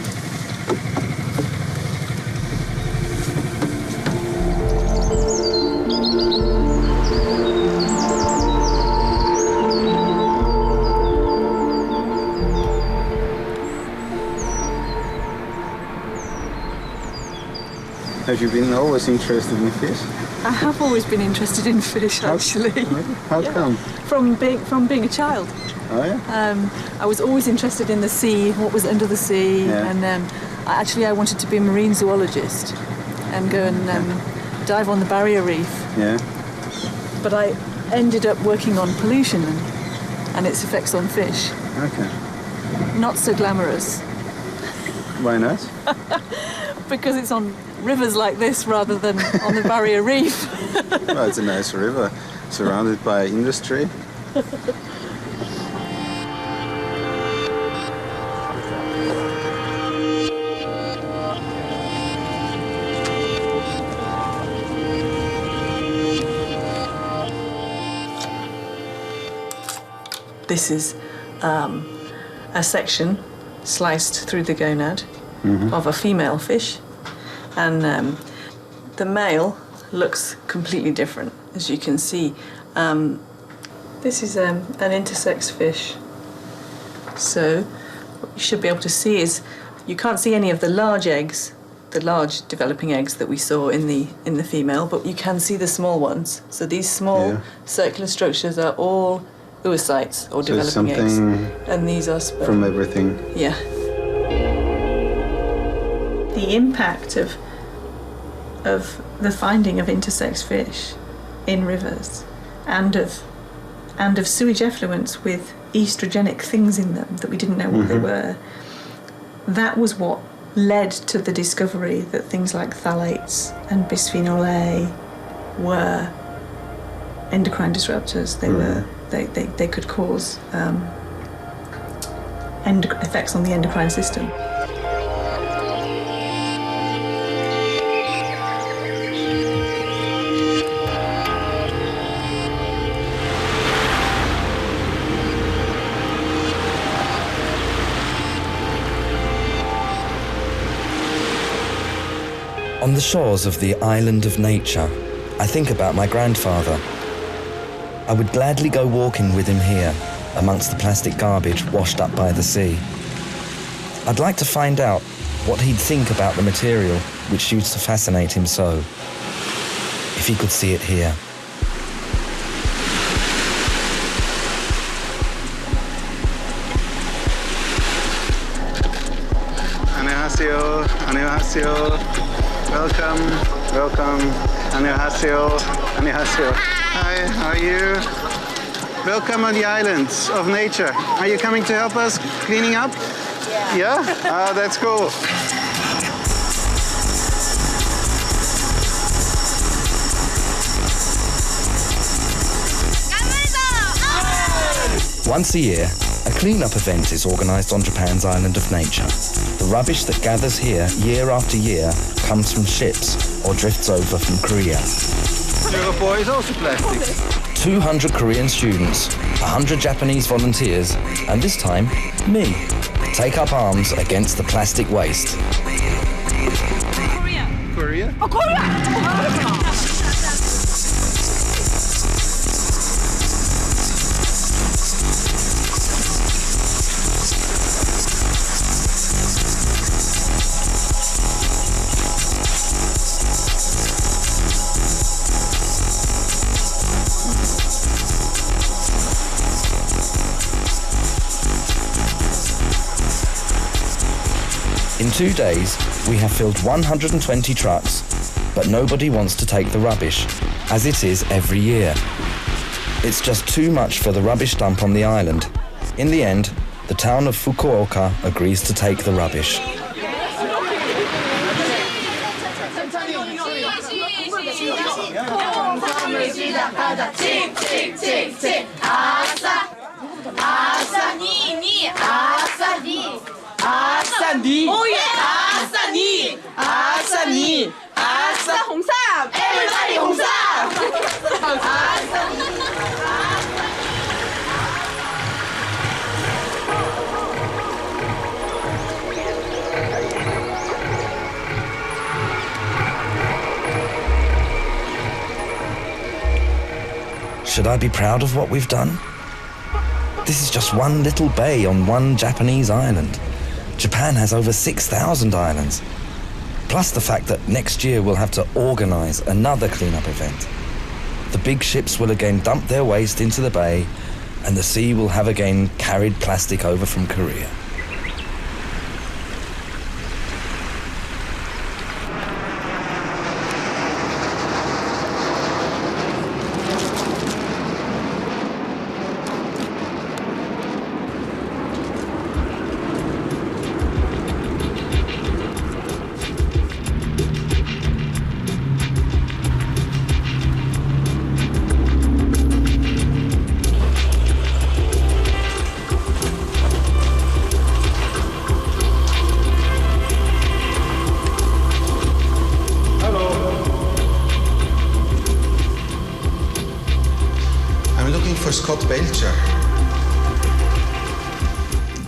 Have you been always interested in fish? I have always been interested in fish, actually. How come? From being a child. Oh yeah. I was always interested in the sea, what was under the sea, and I wanted to be a marine zoologist and go and dive on the barrier reef. Yeah. But I ended up working on pollution and its effects on fish. Okay. Not so glamorous. Why not? Because it's on rivers like this rather than on the barrier reef. Well, it's a nice river, surrounded by industry. This is a section sliced through the gonad of a female fish, and the male looks completely different, as you can see. This is an intersex fish, so what you should be able to see is you can't see any of the large eggs, the large developing eggs that we saw in the female, but you can see the small ones. So these small circular structures are all oocytes, or developing eggs, and these are sperm. From everything. Yeah. The impact of the finding of intersex fish in rivers and of sewage effluents with estrogenic things in them that we didn't know what they were, that was what led to the discovery that things like phthalates and bisphenol A were endocrine disruptors. They were they could cause effects on the endocrine system. On the shores of the island of nature, I think about my grandfather. I would gladly go walking with him here, amongst the plastic garbage washed up by the sea. I'd like to find out what he'd think about the material which used to fascinate him so, if he could see it here. 안녕하세요. 안녕하세요. Welcome, welcome. 안녕하세요. 안녕하세요. Hi, how are you? Welcome on the islands of nature. Are you coming to help us cleaning up? Yeah? Ah, that's cool. Once a year, a clean-up event is organised on Japan's island of nature. The rubbish that gathers here year after year comes from ships or drifts over from Korea. Europol is also plastic. 200 Korean students, 100 Japanese volunteers, and this time, me, take up arms against the plastic waste. Korea? Oh, Korea! In 2 days, we have filled 120 trucks, but nobody wants to take the rubbish, as it is every year. It's just too much for the rubbish dump on the island. In the end, the town of Fukuoka agrees to take the rubbish. 아싸니 오예 아싸니 아싸니 아싸 홍삼 everybody 홍삼 Should I be proud of what we've done? This is just one little bay on one Japanese island. Japan has over 6,000 islands, plus the fact that next year we'll have to organise another clean-up event. The big ships will again dump their waste into the bay, and the sea will have again carried plastic over from Korea.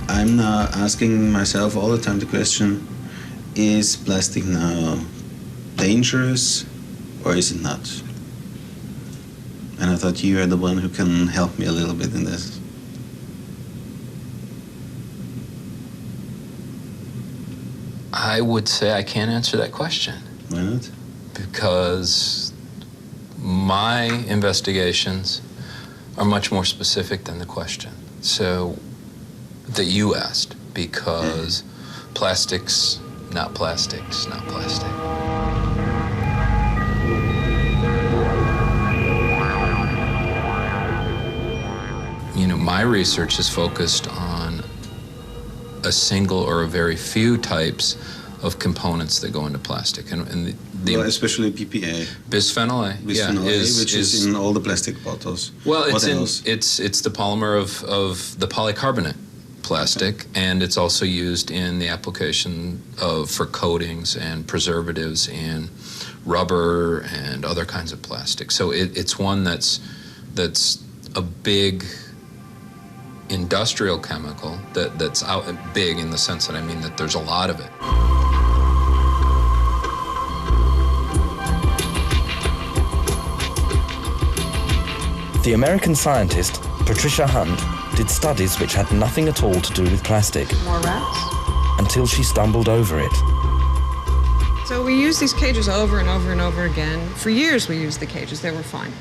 I'm now asking myself all the time the question, is plastic now dangerous or is it not? And I thought you are the one who can help me a little bit in this. I would say I can't answer that question. Why not? Because my investigations are much more specific than the question. So, that you asked, because plastics, not plastics, not plastic. You know, my research is focused on a single or a very few types of components that go into plastic, and well, especially PPA. Bisphenol A. Bisphenol A, which is in all the plastic bottles. Well, what else? It's the polymer of the polycarbonate. plastic, and it's also used in the application for coatings and preservatives in rubber and other kinds of plastic. So it's one that's a big industrial chemical that's out big in the sense that I mean that there's a lot of it. The American scientist Patricia Hunt did studies which had nothing at all to do with plastic. More rats? Until she stumbled over it. So we used these cages over and over and over again. For years we used the cages, they were fine.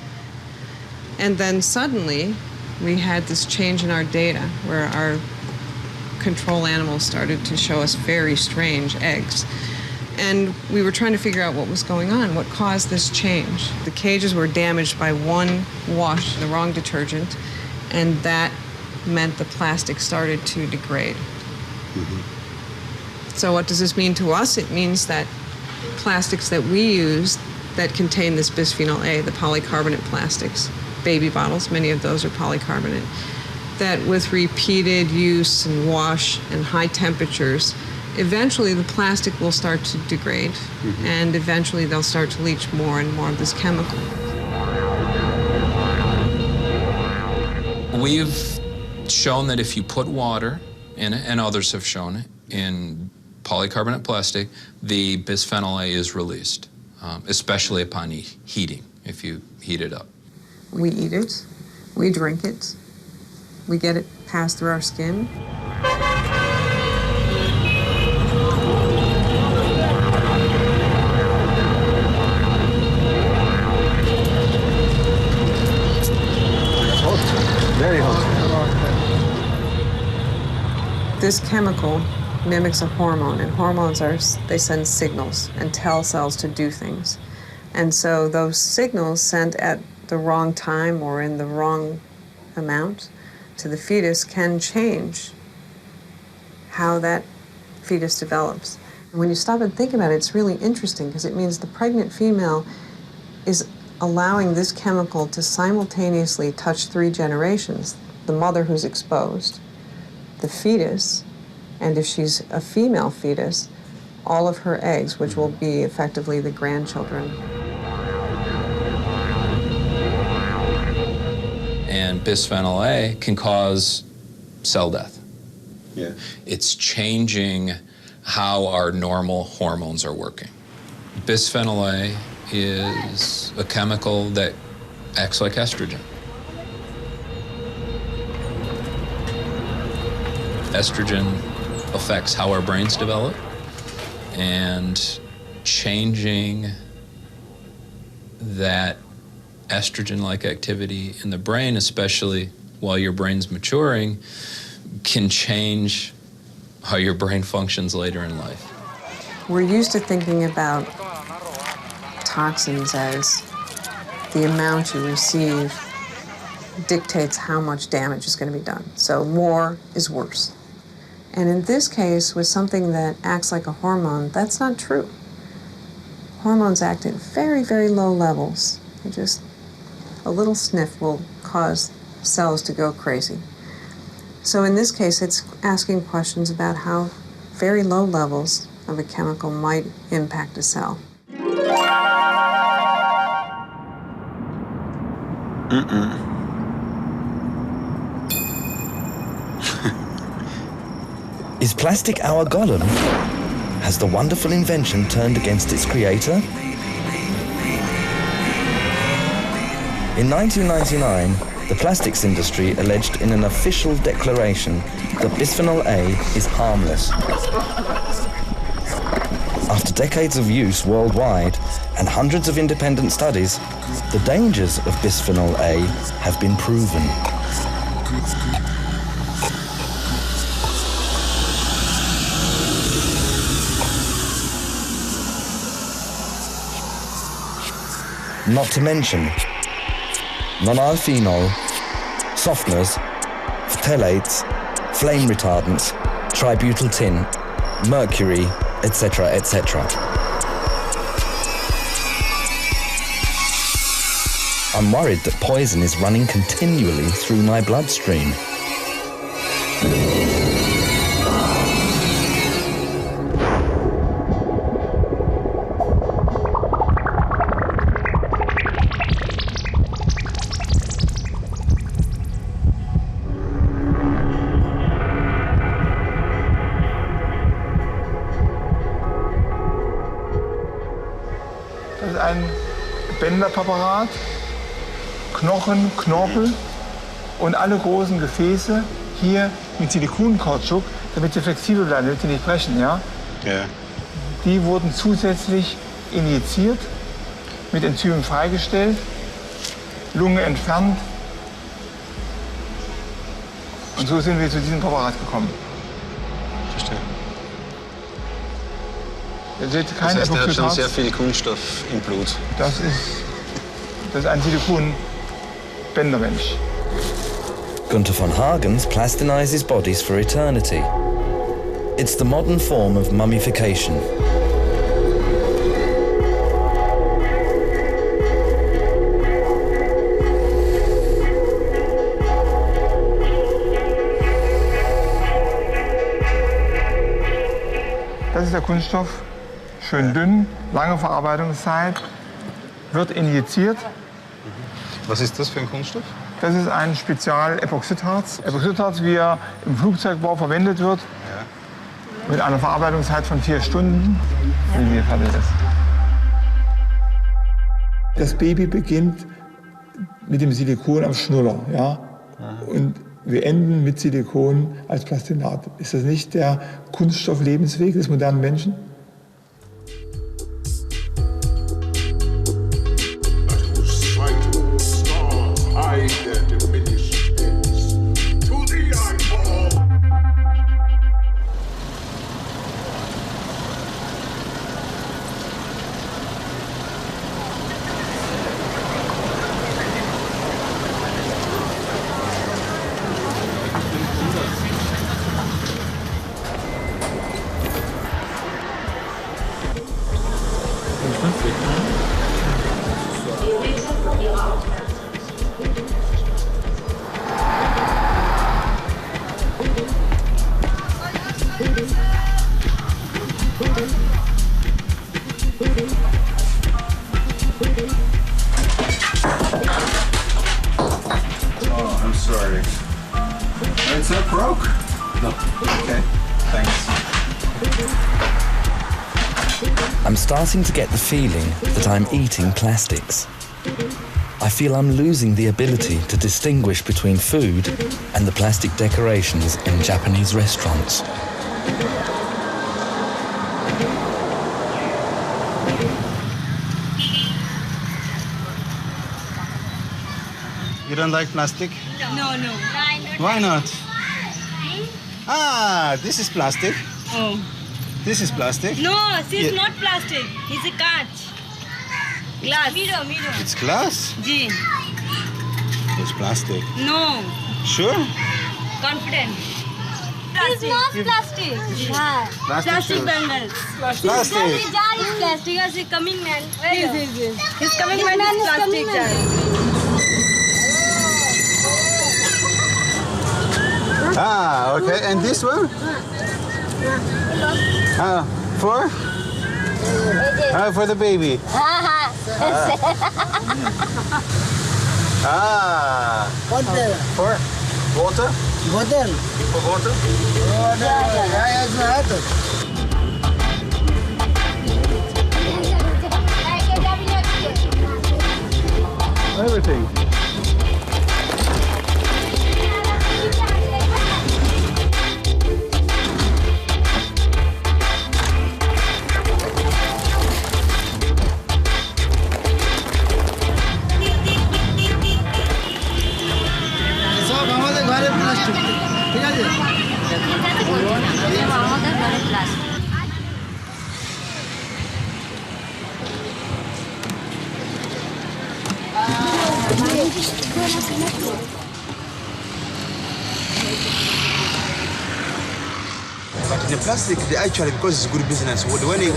And then suddenly we had this change in our data where our control animals started to show us very strange eggs. And we were trying to figure out what was going on, what caused this change. The cages were damaged by one wash, the wrong detergent, and that meant the plastic started to degrade. So what does this mean to us? It means that plastics that we use that contain this bisphenol A, the polycarbonate plastics, baby bottles, many of those are polycarbonate, that with repeated use and wash and high temperatures, eventually the plastic will start to degrade, and eventually they'll start to leach more and more of this chemical. We've shown that if you put water in it, and others have shown it, in polycarbonate plastic, the bisphenol A is released, especially upon heating, if you heat it up. We eat it, we drink it, we get it passed through our skin. Very hot. This chemical mimics a hormone, and hormones they send signals and tell cells to do things. And so those signals sent at the wrong time or in the wrong amount to the fetus can change how that fetus develops. And when you stop and think about it, it's really interesting because it means the pregnant female is allowing this chemical to simultaneously touch 3 generations: the mother who's exposed, the fetus, and if she's a female fetus, all of her eggs, which will be effectively the grandchildren. And bisphenol A can cause cell death. Yeah. It's changing how our normal hormones are working. Bisphenol A is a chemical that acts like estrogen. Estrogen affects how our brains develop, and changing that estrogen-like activity in the brain, especially while your brain's maturing, can change how your brain functions later in life. We're used to thinking about toxins as the amount you receive dictates how much damage is going to be done. So more is worse. And in this case, with something that acts like a hormone, that's not true. Hormones act at very, very low levels. Just a little sniff will cause cells to go crazy. So in this case, it's asking questions about how very low levels of a chemical might impact a cell. Is plastic our golem? Has the wonderful invention turned against its creator? In 1999, the plastics industry alleged in an official declaration that bisphenol A is harmless. After decades of use worldwide and hundreds of independent studies, the dangers of bisphenol A have been proven. Not to mention nonylphenol, softeners, phthalates, flame retardants, tributyl tin, mercury, etc., etc. I'm worried that poison is running continually through my bloodstream. Das ist ein Bänderpräparat, Knochen, Knorpel und alle großen Gefäße hier mit Silikonkautschuk, damit sie flexibel bleiben, damit sie nicht brechen. Ja? Ja. Die wurden zusätzlich injiziert, mit Enzymen freigestellt, Lunge entfernt. Und so sind wir zu diesem Präparat gekommen. Verstehe. Ihr seht Das kein heißt, er hat schon Epoxidharz. sehr viel Kunststoff im Blut. Das ist ein Silikon-Bändermensch. Gunther von Hagens plastinizes bodies for eternity. It's the modern form of mummification. Das ist der Kunststoff, schön dünn, lange Verarbeitungszeit, wird injiziert. Was ist das für ein Kunststoff? Das ist ein Spezial-Epoxidharz. Epoxidharz, wie er im Flugzeugbau verwendet wird, mit einer Verarbeitungszeit von 4 Stunden, wenn die fertig ist. Das Baby beginnt mit dem Silikon am Schnuller, ja? Und wir enden mit Silikon als Plastinat. Ist das nicht der Kunststofflebensweg des modernen Menschen? Oh, I'm sorry. It's not broke? No. Okay, thanks. I'm starting to get the feeling that I'm eating plastics. I feel I'm losing the ability to distinguish between food and the plastic decorations in Japanese restaurants. You don't like plastic? No, no. Why not? Ah, this is plastic. Oh. This is plastic. No, she's Yeah. not plastic. It's a cat. Glass. Mirror, mirror. It's glass. Ji. It's plastic. No. Sure? Confident. It's not plastic. Plastic shoes. bangles. Plastic. This jar is plastic. As a coming man. Yes. His coming man is plastic jar. Ah, okay. And this one? For? For the baby. Water. For water? Bottle. For water? Everything. সব আমাদের ঘরে plastic ঠিক আছে আমাদের ঘরে plastic But in the plastic, they actually, because it's good business. When you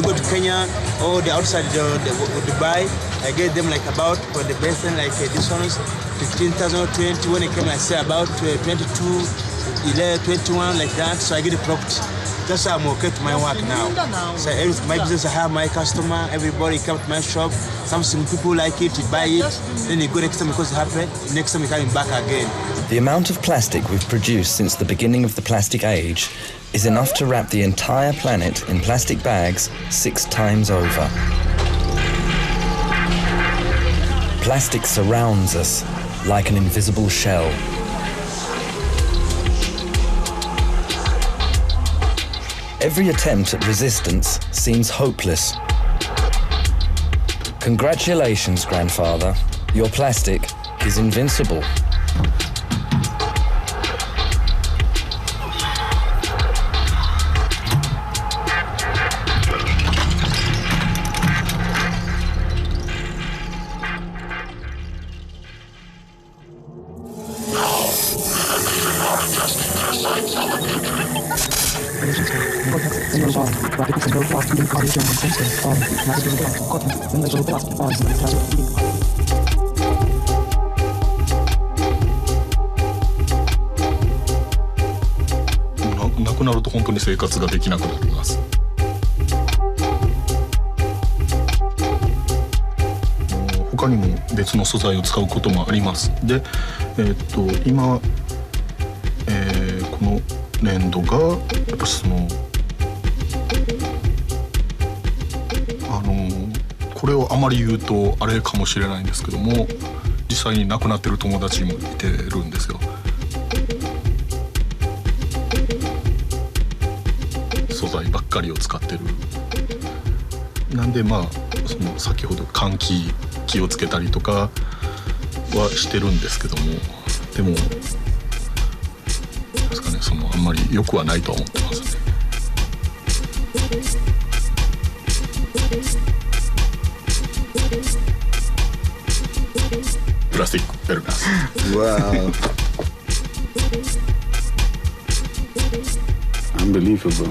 go to Kenya or the outside Dubai, I get them like about for the basin, like this one's 15,000 or 20. When it came, I say about 22, 11, 21, like that. So I get the profit. That's how I'm okay to my work now. So my business, I have my customer. Everybody come to my shop. Some people like it, you buy it. Then you go next time because it happened. Next time you're coming back again. The amount of plastic we've produced since the beginning of the plastic age is enough to wrap the entire planet in plastic bags 6 times over. Plastic surrounds us like an invisible shell. Every attempt at resistance seems hopeless. Congratulations, grandfather. Your plastic is invincible.なくなると本当に生活ができなくなります。他にも別の素材を使うこともあります。で、今、この粘土がやっぱそのこれをあまり言うとあれかもしれないんですけども、実際に亡くなってる友達もいてるんですよ。素材ばっかりを使ってる。なんでまあその先ほど換気気をつけたりとかはしてるんですけども、でもですかね、そのあんまり良くはないとは思ってますね。プラスティックベルガス。Wow. Unbelievable.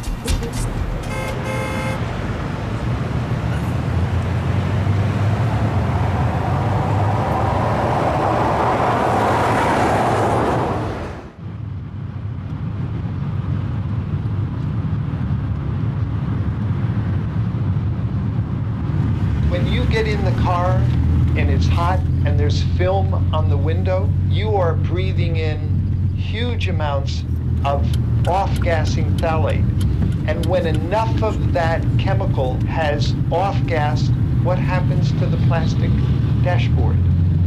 When you get in the car and it's hot and there's film on the window, you are breathing in huge amounts of off-gassing phthalate. And when enough of that chemical has off-gassed, what happens to the plastic dashboard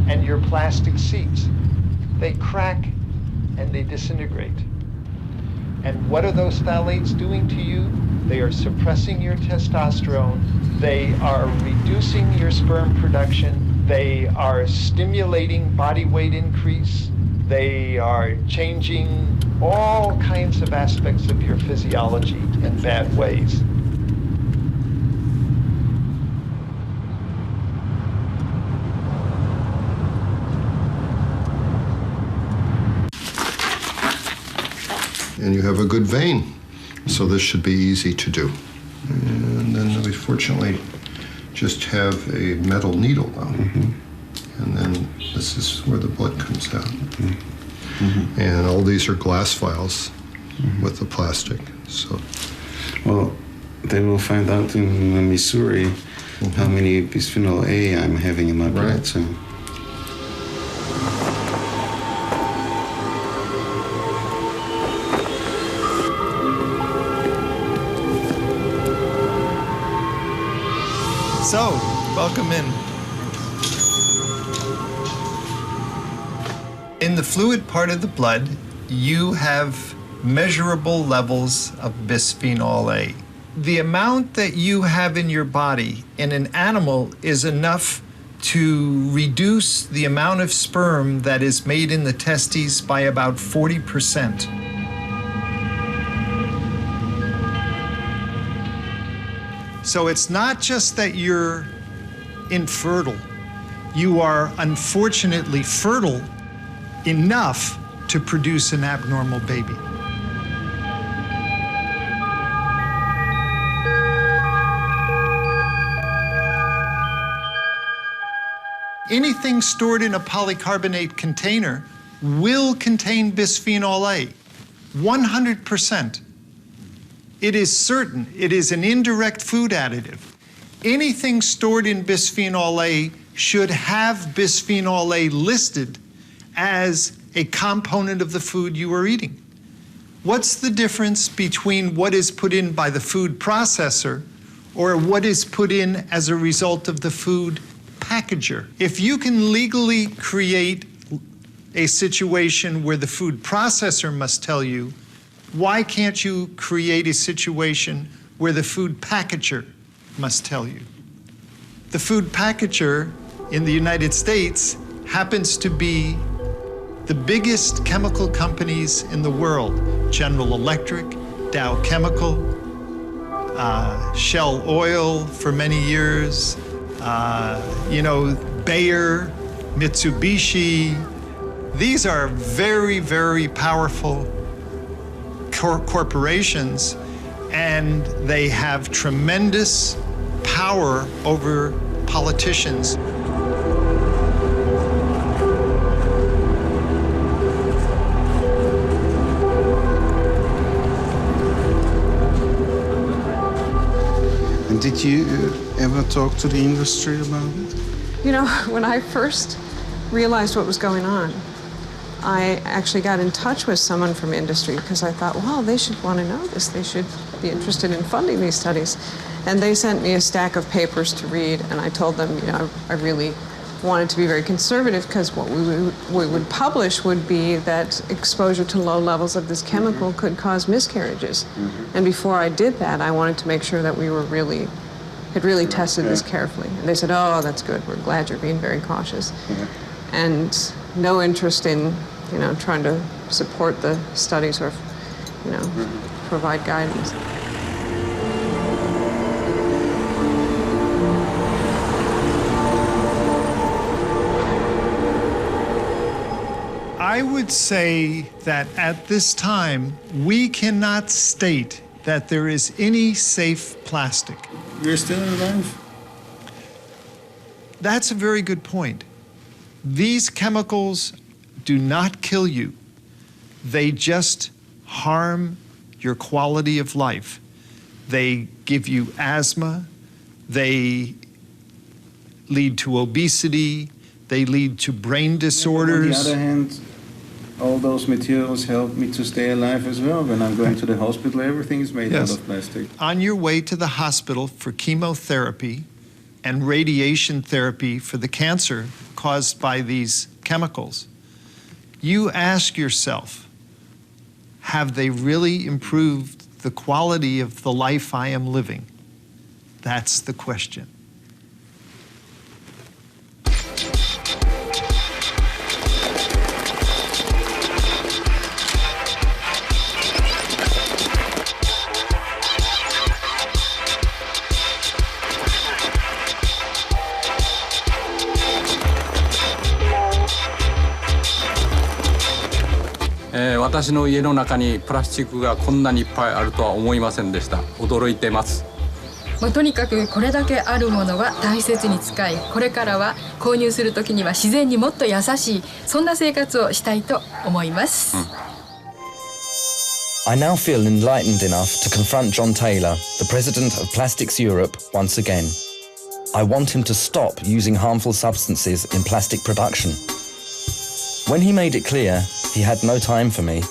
and your plastic seats? They crack and they disintegrate. And what are those phthalates doing to you? They are suppressing your testosterone. They are reducing your sperm production. They are stimulating body weight increase. They are changing all kinds of aspects of your physiology in bad ways. And you have a good vein, so this should be easy to do. And then we fortunately just have a metal needle now. And then this is where the blood comes out. And all these are glass vials with the plastic. So, well, they will find out in Missouri how many bisphenol A I'm having in my blood. So. So, welcome in. In the fluid part of the blood, you have measurable levels of bisphenol A. The amount that you have in your body in an animal is enough to reduce the amount of sperm that is made in the testes by about 40%. So it's not just that you're infertile. You are unfortunately fertile enough to produce an abnormal baby. Anything stored in a polycarbonate container will contain bisphenol A, 100%. It is certain. It is an indirect food additive. Anything stored in bisphenol A should have bisphenol A listed as a component of the food you are eating. What's the difference between what is put in by the food processor or what is put in as a result of the food packager. If you can legally create a situation where the food processor must tell you, why can't you create a situation where the food packager must tell you? The food packager in the United States happens to be the biggest chemical companies in the world: General Electric, Dow Chemical, Shell Oil for many years, Bayer, Mitsubishi. These are very, very powerful corporations, and they have tremendous power over politicians. And did you ever talk to the industry about it? You know, when I first realized what was going on, I actually got in touch with someone from industry because I thought, well, they should want to know this. They should be interested in funding these studies. And they sent me a stack of papers to read, and I told them, I really wanted to be very conservative because what we would publish would be that exposure to low levels of this chemical could cause miscarriages. And before I did that, I wanted to make sure that we were had really tested this carefully. And they said, oh, that's good. We're glad you're being very cautious. And no interest in, trying to support the studies or, provide guidance. I would say that at this time, we cannot state that there is any safe plastic. You're still alive? That's a very good point. These chemicals do not kill you. They just harm your quality of life. They give you asthma. They lead to obesity. They lead to brain disorders. On the other hand, all those materials help me to stay alive as well. When I'm going to the hospital, everything is made out of plastic. On your way to the hospital for chemotherapy and radiation therapy for the cancer caused by these chemicals, you ask yourself, have they really improved the quality of the life I am living? That's the question. 私の家の中にプラスチックがこんなにいっぱいあるとは思いませんでした。驚いてます。とにかくこれだけあるものは大切に使い、これからは購入するときには自然にもっと優しい、そんな生活をしたいと思います。I now feel enlightened enough to confront John Taylor, the president of Plastics Europe, once again. I want him to stop using harmful substances in plastic production. When he made it clear he had no time for me,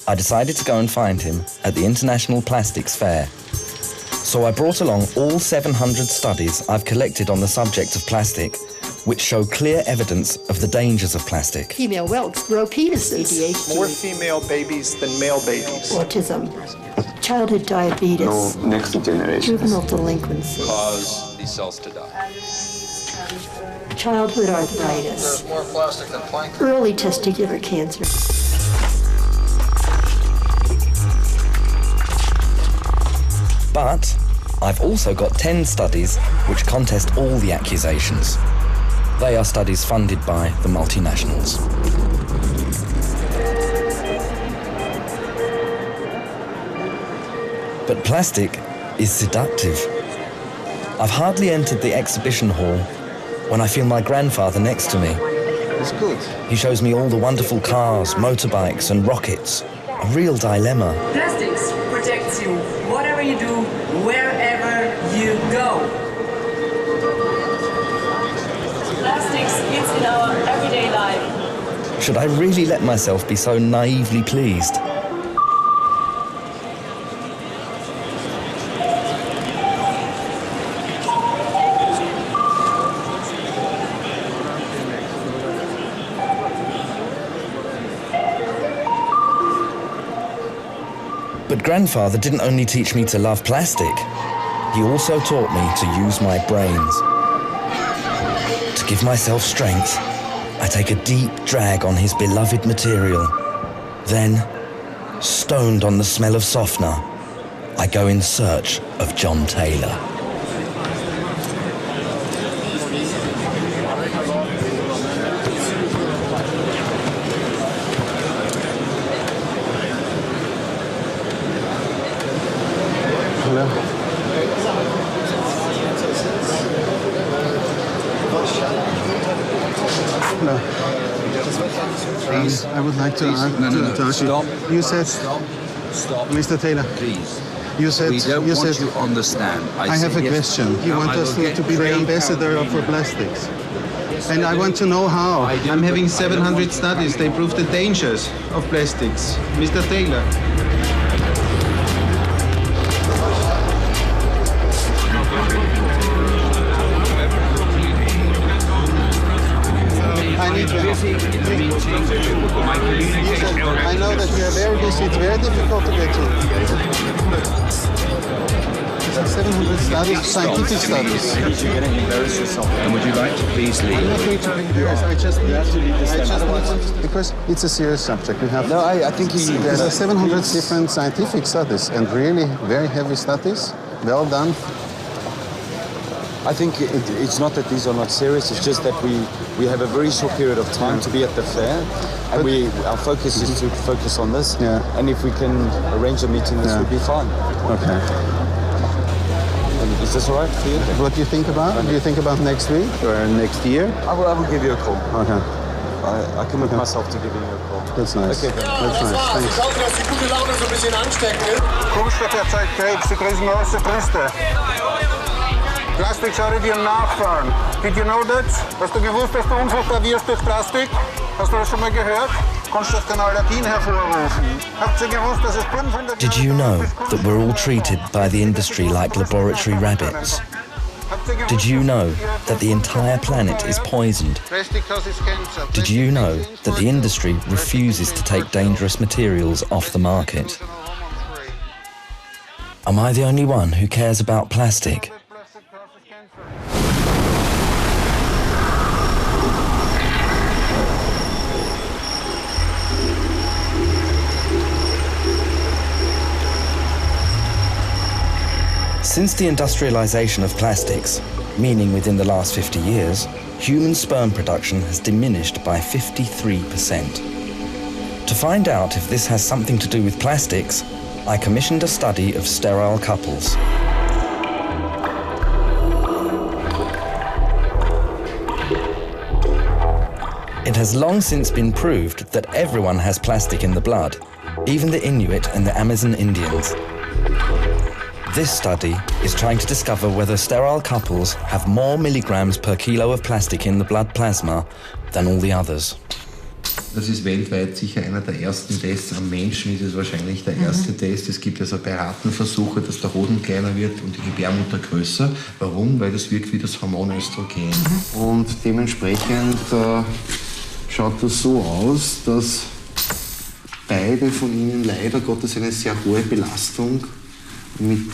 I decided to go and find him at the International Plastics Fair. So I brought along all 700 studies I've collected on the subject of plastic, which show clear evidence of the dangers of plastic. Female whelks grow penises. ADHD. More female babies than male babies. Autism. Childhood diabetes. No next generation. Juvenile delinquency. Cause these cells to die. Childhood arthritis. More plastic than plankton. Early testicular cancer. But I've also got 10 studies which contest all the accusations. They are studies funded by the multinationals. But plastic is seductive. I've hardly entered the exhibition hall when I feel my grandfather next to me. It's good. He shows me all the wonderful cars, motorbikes and rockets. A real dilemma. Plastics protects you, whatever you do, wherever you go. Plastics is in our everyday life. Should I really let myself be so naively pleased? But grandfather didn't only teach me to love plastic, he also taught me to use my brains. To give myself strength, I take a deep drag on his beloved material. Then, stoned on the smell of softener, I go in search of John Taylor. Hello. Hello. I would like to ask you. Stop. You said, Stop. Mr. Taylor. Please. You said. We don't you want said, to understand. I have a question. You want us to be the ambassador for plastics. And I want to know how. I'm having 700 studies. They prove the dangers of plastics. Mr. Taylor. I need your help. I know that you are very busy. It's very difficult to get to. 700 studies, scientific studies. You're going to embarrass yourself. And would you like to please leave? I'm not going to be embarrassed. I just need to, because it's a serious subject. We have. No, I think there are 700 different scientific studies and really very heavy studies. Well done. I think it's not that these are not serious, it's just that we have a very short period of time to be at the fair, and our focus is to focus on this, and if we can arrange a meeting, this would be fine. Okay. Is this all right for you? What do you think about? Do you think about next week or next year? I will give you a call. Okay. I commit myself to giving you a call. That's nice. Okay. That's nice. Thanks. Schaut, dass die gute Laune so ein bisschen anstecken. Kunststoff erzeugt Krebs, die größte Brüste. Plastik's already a nachfahren. Did you know that? Hast du gewusst, dass du unfruchtbar wirst durch Plastik? Hast du das schon mal gehört? Kunststoff kann Allergien hervorrufen. Habt ihr gewusst, dass es 500 Did you know that we're all treated by the industry like laboratory rabbits? Did you know that the entire planet is poisoned? Did you know that the industry refuses to take dangerous materials off the market? Am I the only one who cares about plastic? Since the industrialization of plastics, meaning within the last 50 years, human sperm production has diminished by 53%. To find out if this has something to do with plastics, I commissioned a study of sterile couples. It has long since been proved that everyone has plastic in the blood, even the Inuit and the Amazon Indians. This study is trying to discover whether sterile couples have more milligrams per kilo of plastic in the blood plasma than all the others. Das ist weltweit sicher einer der ersten Tests. Am Menschen ist es wahrscheinlich der erste Test. Es gibt also bei Ratenversuche, dass der Hoden kleiner wird und die Gebärmutter größer. Warum? Weil das wirkt wie das Hormon Östrogen. Und dementsprechend schaut das so aus, dass beide von ihnen leider Gottes eine sehr hohe Belastung mit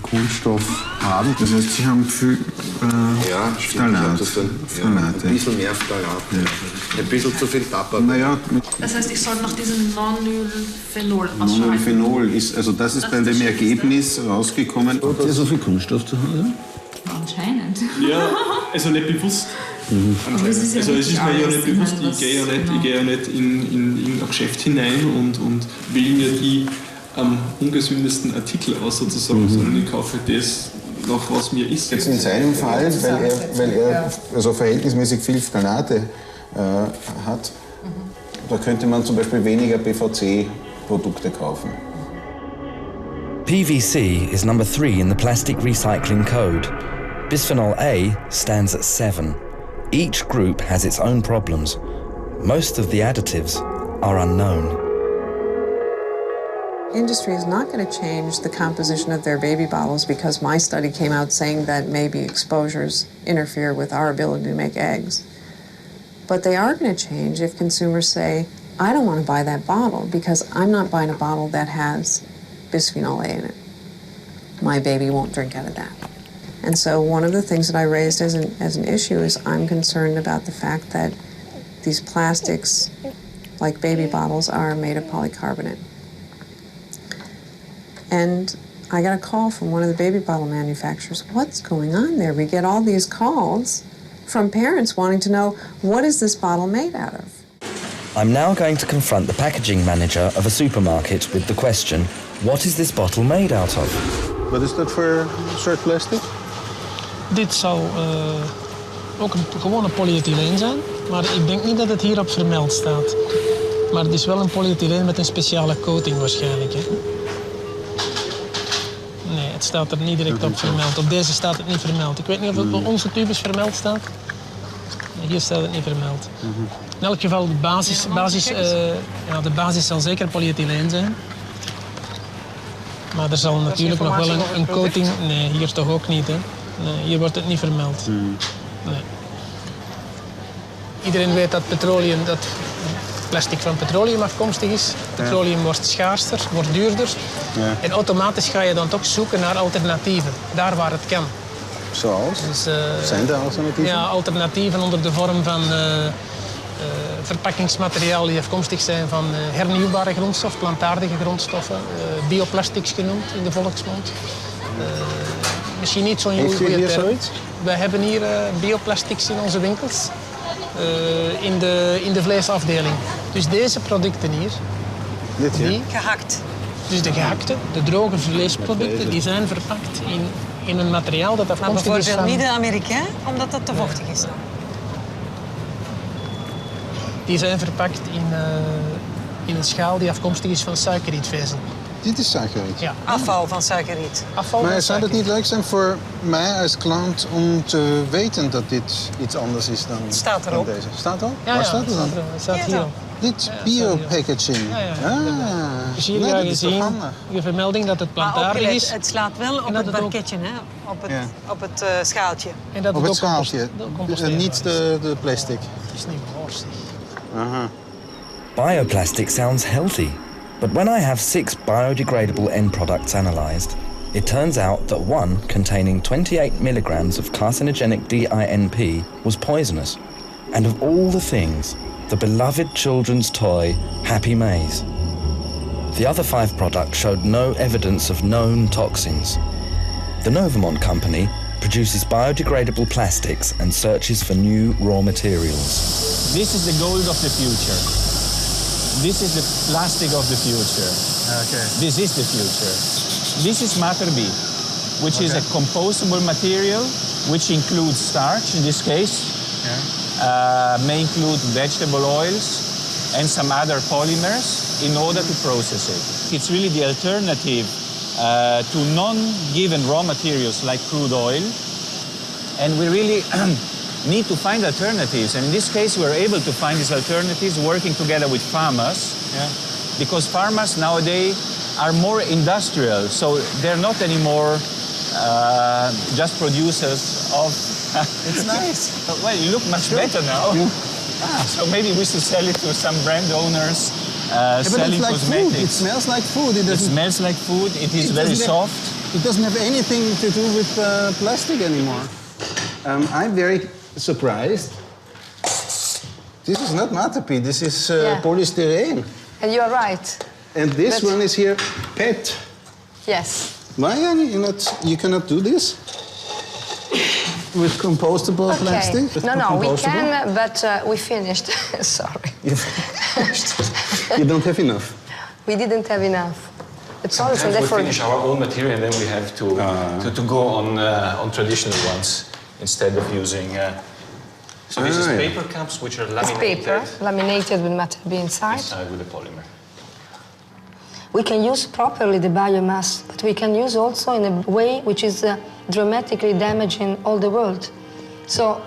Kunststoff haben. Das heißt, Sie haben viel Phthalat. Ein bisschen mehr Phthalat. Ja. Ein bisschen zu viel Papa. Naja, das heißt, ich soll nach diesem Nonylphenol ausschalten. Nonylphenol ist, also das ist bei dem Ergebnis rausgekommen. Habt ihr so viel Kunststoff zu Hause? Anscheinend. Ja, also nicht bewusst. Aber es ist ja also es ist mir ja nicht bewusst, ich meine, ich gehe ja nicht in ein Geschäft hinein und wähle mir die am ungesündesten Artikel aus sozusagen, sondern ich kaufe das, nach was mir ist. Jetzt in seinem Fall, weil er also verhältnismäßig viel Phthalate hat, da könnte man zum Beispiel weniger PVC-Produkte kaufen. PVC is number 3 in the plastic recycling code. Bisphenol A stands at 7. Each group has its own problems. Most of the additives are unknown. Industry is not going to change the composition of their baby bottles because my study came out saying that maybe exposures interfere with our ability to make eggs. But they are going to change if consumers say, I don't want to buy that bottle because I'm not buying a bottle that has bisphenol A in it. My baby won't drink out of that. And so one of the things that I raised as an issue is I'm concerned about the fact that these plastics, like baby bottles, are made of polycarbonate. And I got a call from one of the baby bottle manufacturers. What's going on there? We get all these calls from parents wanting to know, what is this bottle made out of? I'm now going to confront the packaging manager of a supermarket with the question, what is this bottle made out of? Wat is dat voor soort plastic? Dit zou ook een gewone polyethyleen zijn, maar ik denk niet dat het hierop vermeld staat. Maar het is wel een polyethyleen met een speciale coating waarschijnlijk. Hè? Nee, het staat er niet direct op vermeld. Op deze staat het niet vermeld. Ik weet niet of het op onze tubes vermeld staat. Nee, hier staat het niet vermeld. In elk geval, de basis zal zeker polyethyleen zijn. Maar er zal natuurlijk nog wel een coating... Nee, hier toch ook niet, hè. Nee, hier wordt het niet vermeld. Nee. Iedereen weet dat plastic van petroleum afkomstig is. Petroleum wordt schaarser, wordt duurder. Ja. En automatisch ga je dan toch zoeken naar alternatieven, daar waar het kan. Zoals? Dus, zijn er alternatieven? Ja, alternatieven onder de vorm van verpakkingsmateriaal die afkomstig zijn van hernieuwbare grondstof, plantaardige grondstoffen, bioplastics genoemd in de volksmond. Misschien niet zo'n goede term. Wij hebben hier bioplastics in onze winkels, in de vleesafdeling. Dus deze producten hier, dit hier? Die gehakt. Dus de gehakte, de droge vleesproducten, die zijn verpakt in een materiaal dat afkomstig is van... Maar bijvoorbeeld niet de Amerikaan, omdat dat te vochtig is. Die zijn verpakt in een schaal die afkomstig is van suikerrietvezel. Dit is suikerriet? Ja. Afval van suikerriet. Maar zou het niet leuk zijn voor mij als klant om te weten dat dit iets anders is dan, staat erop. Dan deze? Staat al? Ja, waar staat het dan? Het staat hier al. Dit biopackaging. Dus hier ga je zien de vermelding dat het plantaardig is. Het slaat wel op het barketje, hè? Op het schaaltje. En dat op het schaaltje, niet de plastic. Het is niet borstig. Bioplastic sounds healthy, but when I have 6 biodegradable end products analysed, it turns out that one containing 28 milligrams of carcinogenic DINP was poisonous. And of all the things, the beloved children's toy, Happy Maze. The other 5 products showed no evidence of known toxins. The Novamont company produces biodegradable plastics and searches for new raw materials. This is the gold of the future. This is the plastic of the future. Okay. This is the future. This is Matter B, which is a composable material which includes starch, in this case. May include vegetable oils and some other polymers in order to process it. It's really the alternative to non-given raw materials like crude oil. And we really need to find alternatives. And in this case, we're able to find these alternatives working together with farmers. Because farmers nowadays are more industrial. So they're not anymore just producers of... It's nice. Well, you look much better now. So maybe we should sell it to some brand owners selling like cosmetics. Food. It smells like food. It smells like food. It is very soft. It doesn't have anything to do with plastic anymore. I'm very surprised. This is not Matapi. This is polystyrene. And you're right. And this one is here PET. Yes. Why you cannot do this? With compostable plastic? No, we can, but we finished. Sorry. You don't have enough? We didn't have enough. Sometimes we finish our own material and then we have to go on traditional ones instead of using... So this is paper cups which are laminated. It's paper, laminated with Matter B inside. Inside with a polymer. We can use properly the biomass, but we can use also in a way which is dramatically damaging all the world. So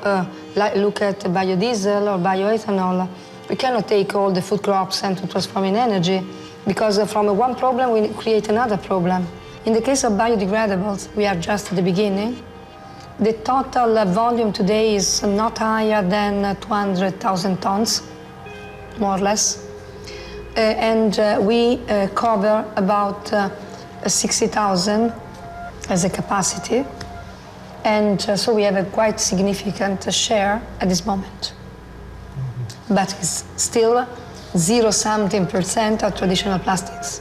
look at biodiesel or bioethanol. We cannot take all the food crops and to transform in energy, because from one problem we create another problem. In the case of biodegradables, we are just at the beginning. The total volume today is not higher than 200,000 tons, more or less. And we cover about 60,000 as a capacity. And so we have a quite significant share at this moment. But it's still 0-something% of traditional plastics.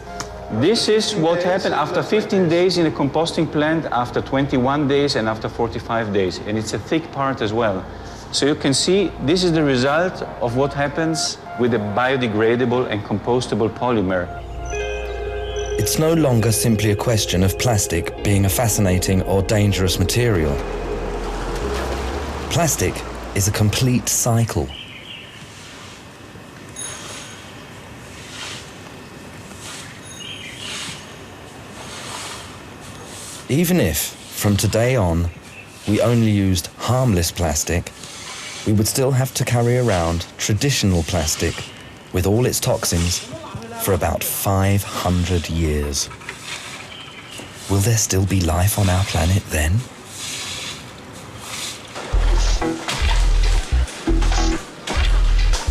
This is what happened after 15 days in a composting plant, after 21 days and after 45 days. And it's a thick part as well. So you can see this is the result of what happens with a biodegradable and compostable polymer. It's no longer simply a question of plastic being a fascinating or dangerous material. Plastic is a complete cycle. Even if, from today on, we only used harmless plastic, we would still have to carry around traditional plastic with all its toxins for about 500 years. Will there still be life on our planet then?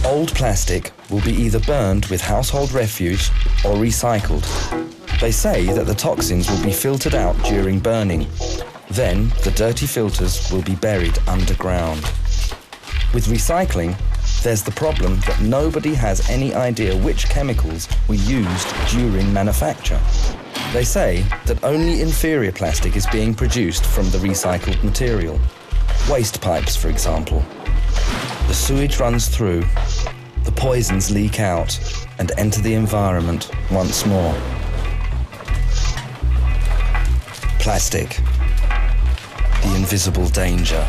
Old plastic will be either burned with household refuse or recycled. They say that the toxins will be filtered out during burning. Then the dirty filters will be buried underground. With recycling, there's the problem that nobody has any idea which chemicals were used during manufacture. They say that only inferior plastic is being produced from the recycled material. Waste pipes, for example. The sewage runs through, the poisons leak out and enter the environment once more. Plastic, the invisible danger.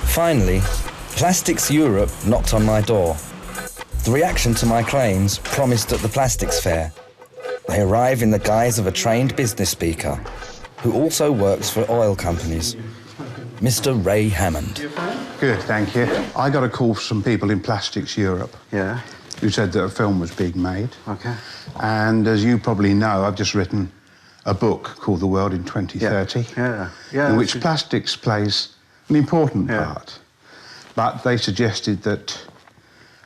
Finally, Plastics Europe knocked on my door. The reaction to my claims promised at the Plastics Fair. They arrive in the guise of a trained business speaker, who also works for oil companies. Mr. Ray Hammond. Good, thank you. I got a call from some people in Plastics Europe. Yeah. Who said that a film was being made. Okay. And as you probably know, I've just written a book called The World in 2030. Yeah. In which plastics plays an important part. But they suggested that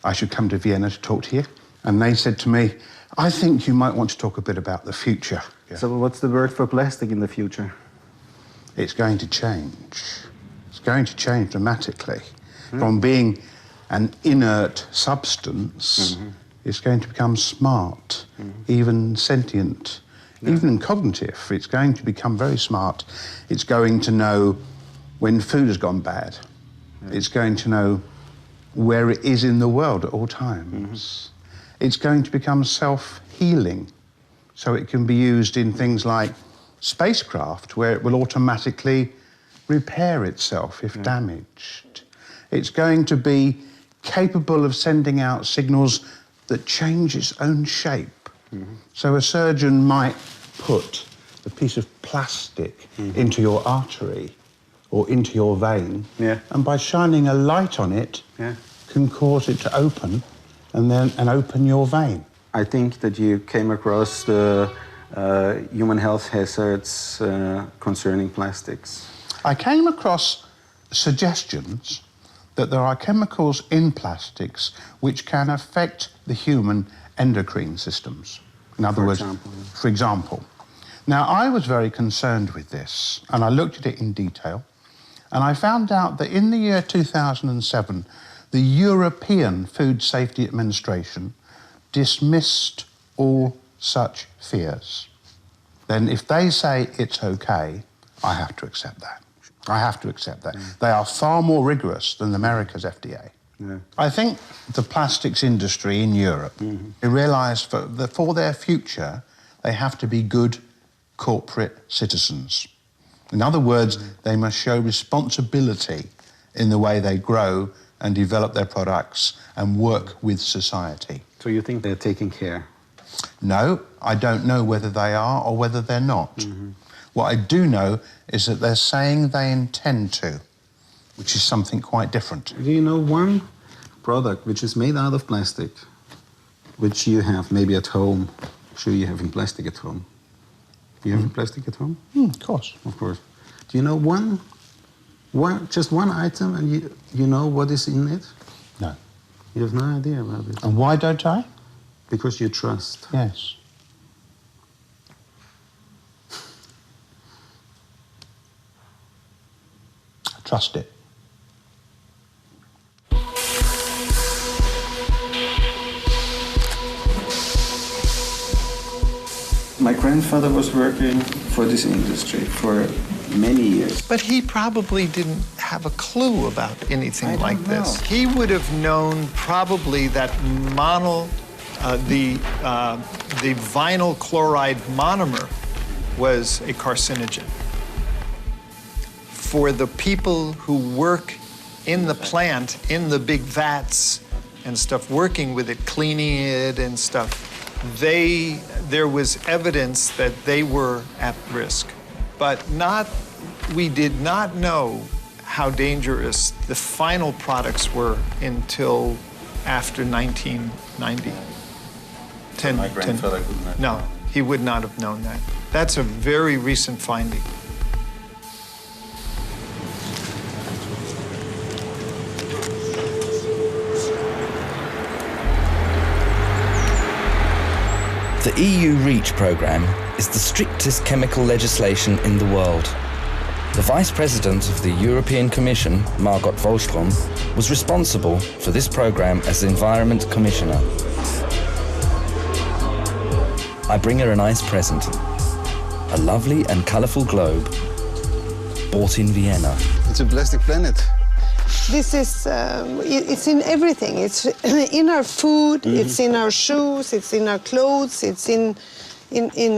I should come to Vienna to talk to you. And they said to me, I think you might want to talk a bit about the future. So what's the word for plastic in the future? It's going to change. It's going to change dramatically. From being an inert substance, it's going to become smart, even sentient, even cognitive. It's going to become very smart. It's going to know when food has gone bad. It's going to know where it is in the world at all times. It's going to become self-healing, so it can be used in things like spacecraft, where it will automatically repair itself if damaged. It's going to be capable of sending out signals that change its own shape. So a surgeon might put a piece of plastic into your artery or into your vein, and by shining a light on it, can cause it to open and open your vein. I think that you came across the human health hazards concerning plastics. I came across suggestions that there are chemicals in plastics which can affect the human endocrine systems. In other words, for example. Now, I was very concerned with this, and I looked at it in detail, and I found out that in the year 2007, the European Food Safety Administration dismissed all such fears. Then if they say it's okay, I have to accept that. I have to accept that. They are far more rigorous than America's FDA. I think the plastics industry in Europe, they realise for their future, they have to be good corporate citizens. In other words, they must show responsibility in the way they grow and develop their products and work with society. So you think they're taking care? No, I don't know whether they are or whether they're not. What I do know is that they're saying they intend to, which is something quite different. Do you know one product which is made out of plastic, which you have maybe at home? Sure, you have in plastic at home. You have in plastic at home? Of course. Of course. Do you know just one item, and you know what is in it? No. You have no idea about it. And why don't I? Because you trust. Yes. I trust it. My grandfather was working for this industry for many years. But he probably didn't have a clue about anything like this. He would have known probably that the vinyl chloride monomer was a carcinogen. For the people who work in the plant, in the big vats and stuff, working with it, cleaning it and stuff, there was evidence that they were at risk. But we did not know how dangerous the final products were until after 1990. My grandfather could not. No, he would not have known that. That's a very recent finding. The EU REACH programme is the strictest chemical legislation in the world. The Vice President of the European Commission, Margot Wallström, was responsible for this programme as Environment Commissioner. I bring her a nice present, a lovely and colourful globe, bought in Vienna. It's a plastic planet. This is, it's in everything. It's in our food, it's in our shoes, it's in our clothes, it's in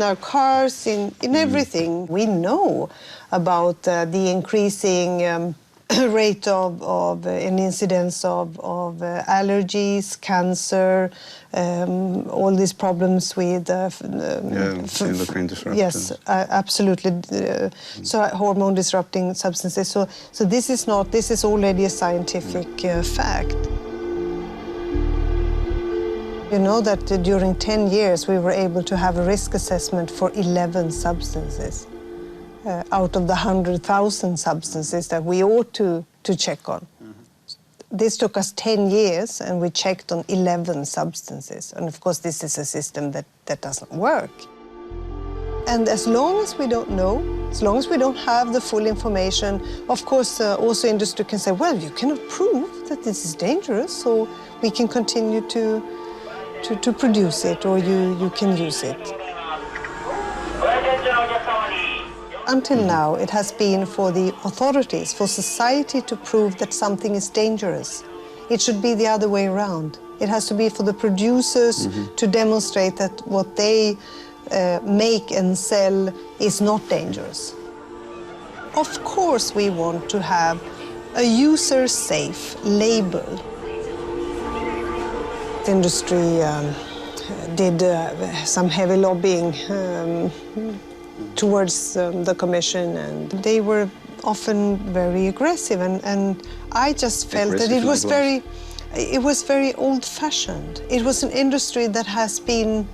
our cars, in everything. We know about the increasing rate of an incidence of allergies, cancer, all these problems with endocrine disruptors. Yes, absolutely. So hormone disrupting substances. So this is already a scientific fact. You know that during 10 years we were able to have a risk assessment for 11 substances. Out of the 100,000 substances that we ought to check on. This took us 10 years, and we checked on 11 substances. And of course, this is a system that doesn't work. And as long as we don't know, as long as we don't have the full information, of course, also industry can say, well, you cannot prove that this is dangerous, so we can continue to produce it, or you can use it. Until now, it has been for the authorities, for society to prove that something is dangerous. It should be the other way around. It has to be for the producers to demonstrate that what they make and sell is not dangerous. Of course, we want to have a user-safe label. The industry did some heavy lobbying towards the Commission, and they were often very aggressive, and I just felt that it was very old-fashioned. It was an industry that has been,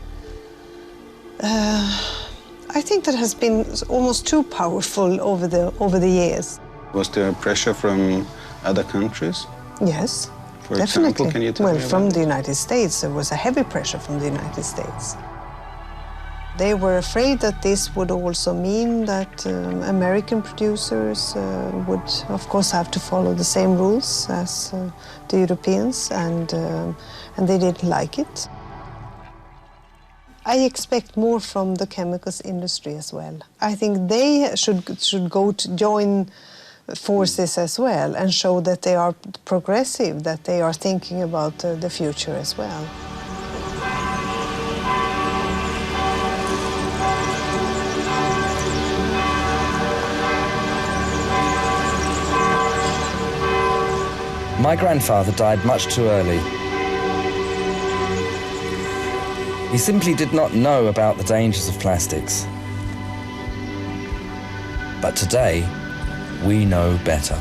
I think that has been almost too powerful over the years. Was there pressure from other countries? Yes, For definitely. example, can you tell me from about the United States, there was a heavy pressure from the United States. They were afraid that this would also mean that American producers would, of course, have to follow the same rules as the Europeans, and they didn't like it. I expect more from the chemicals industry as well. I think they should go to join forces as well and show that they are progressive, that they are thinking about the future as well. My grandfather died much too early. He simply did not know about the dangers of plastics. But today, we know better.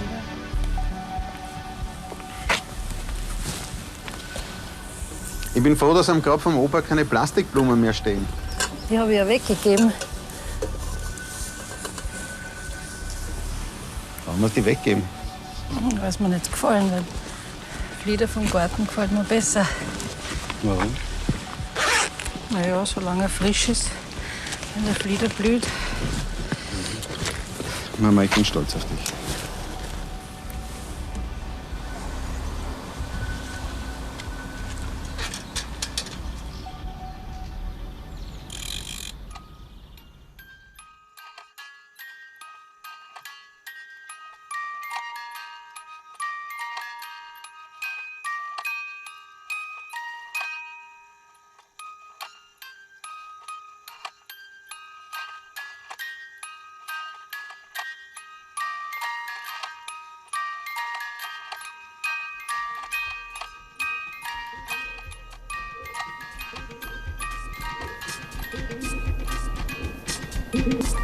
Ich bin froh, dass am Grab vom Opa keine Plastikblumen mehr stehen. Die habe ich ja weggegeben. Musst die weggeben? Weil es mir nicht gefallen, weil Flieder vom Garten gefällt mir besser. Warum? Naja, solange er frisch ist, wenn der Flieder blüht. Mama, ich bin stolz auf dich. Thank you.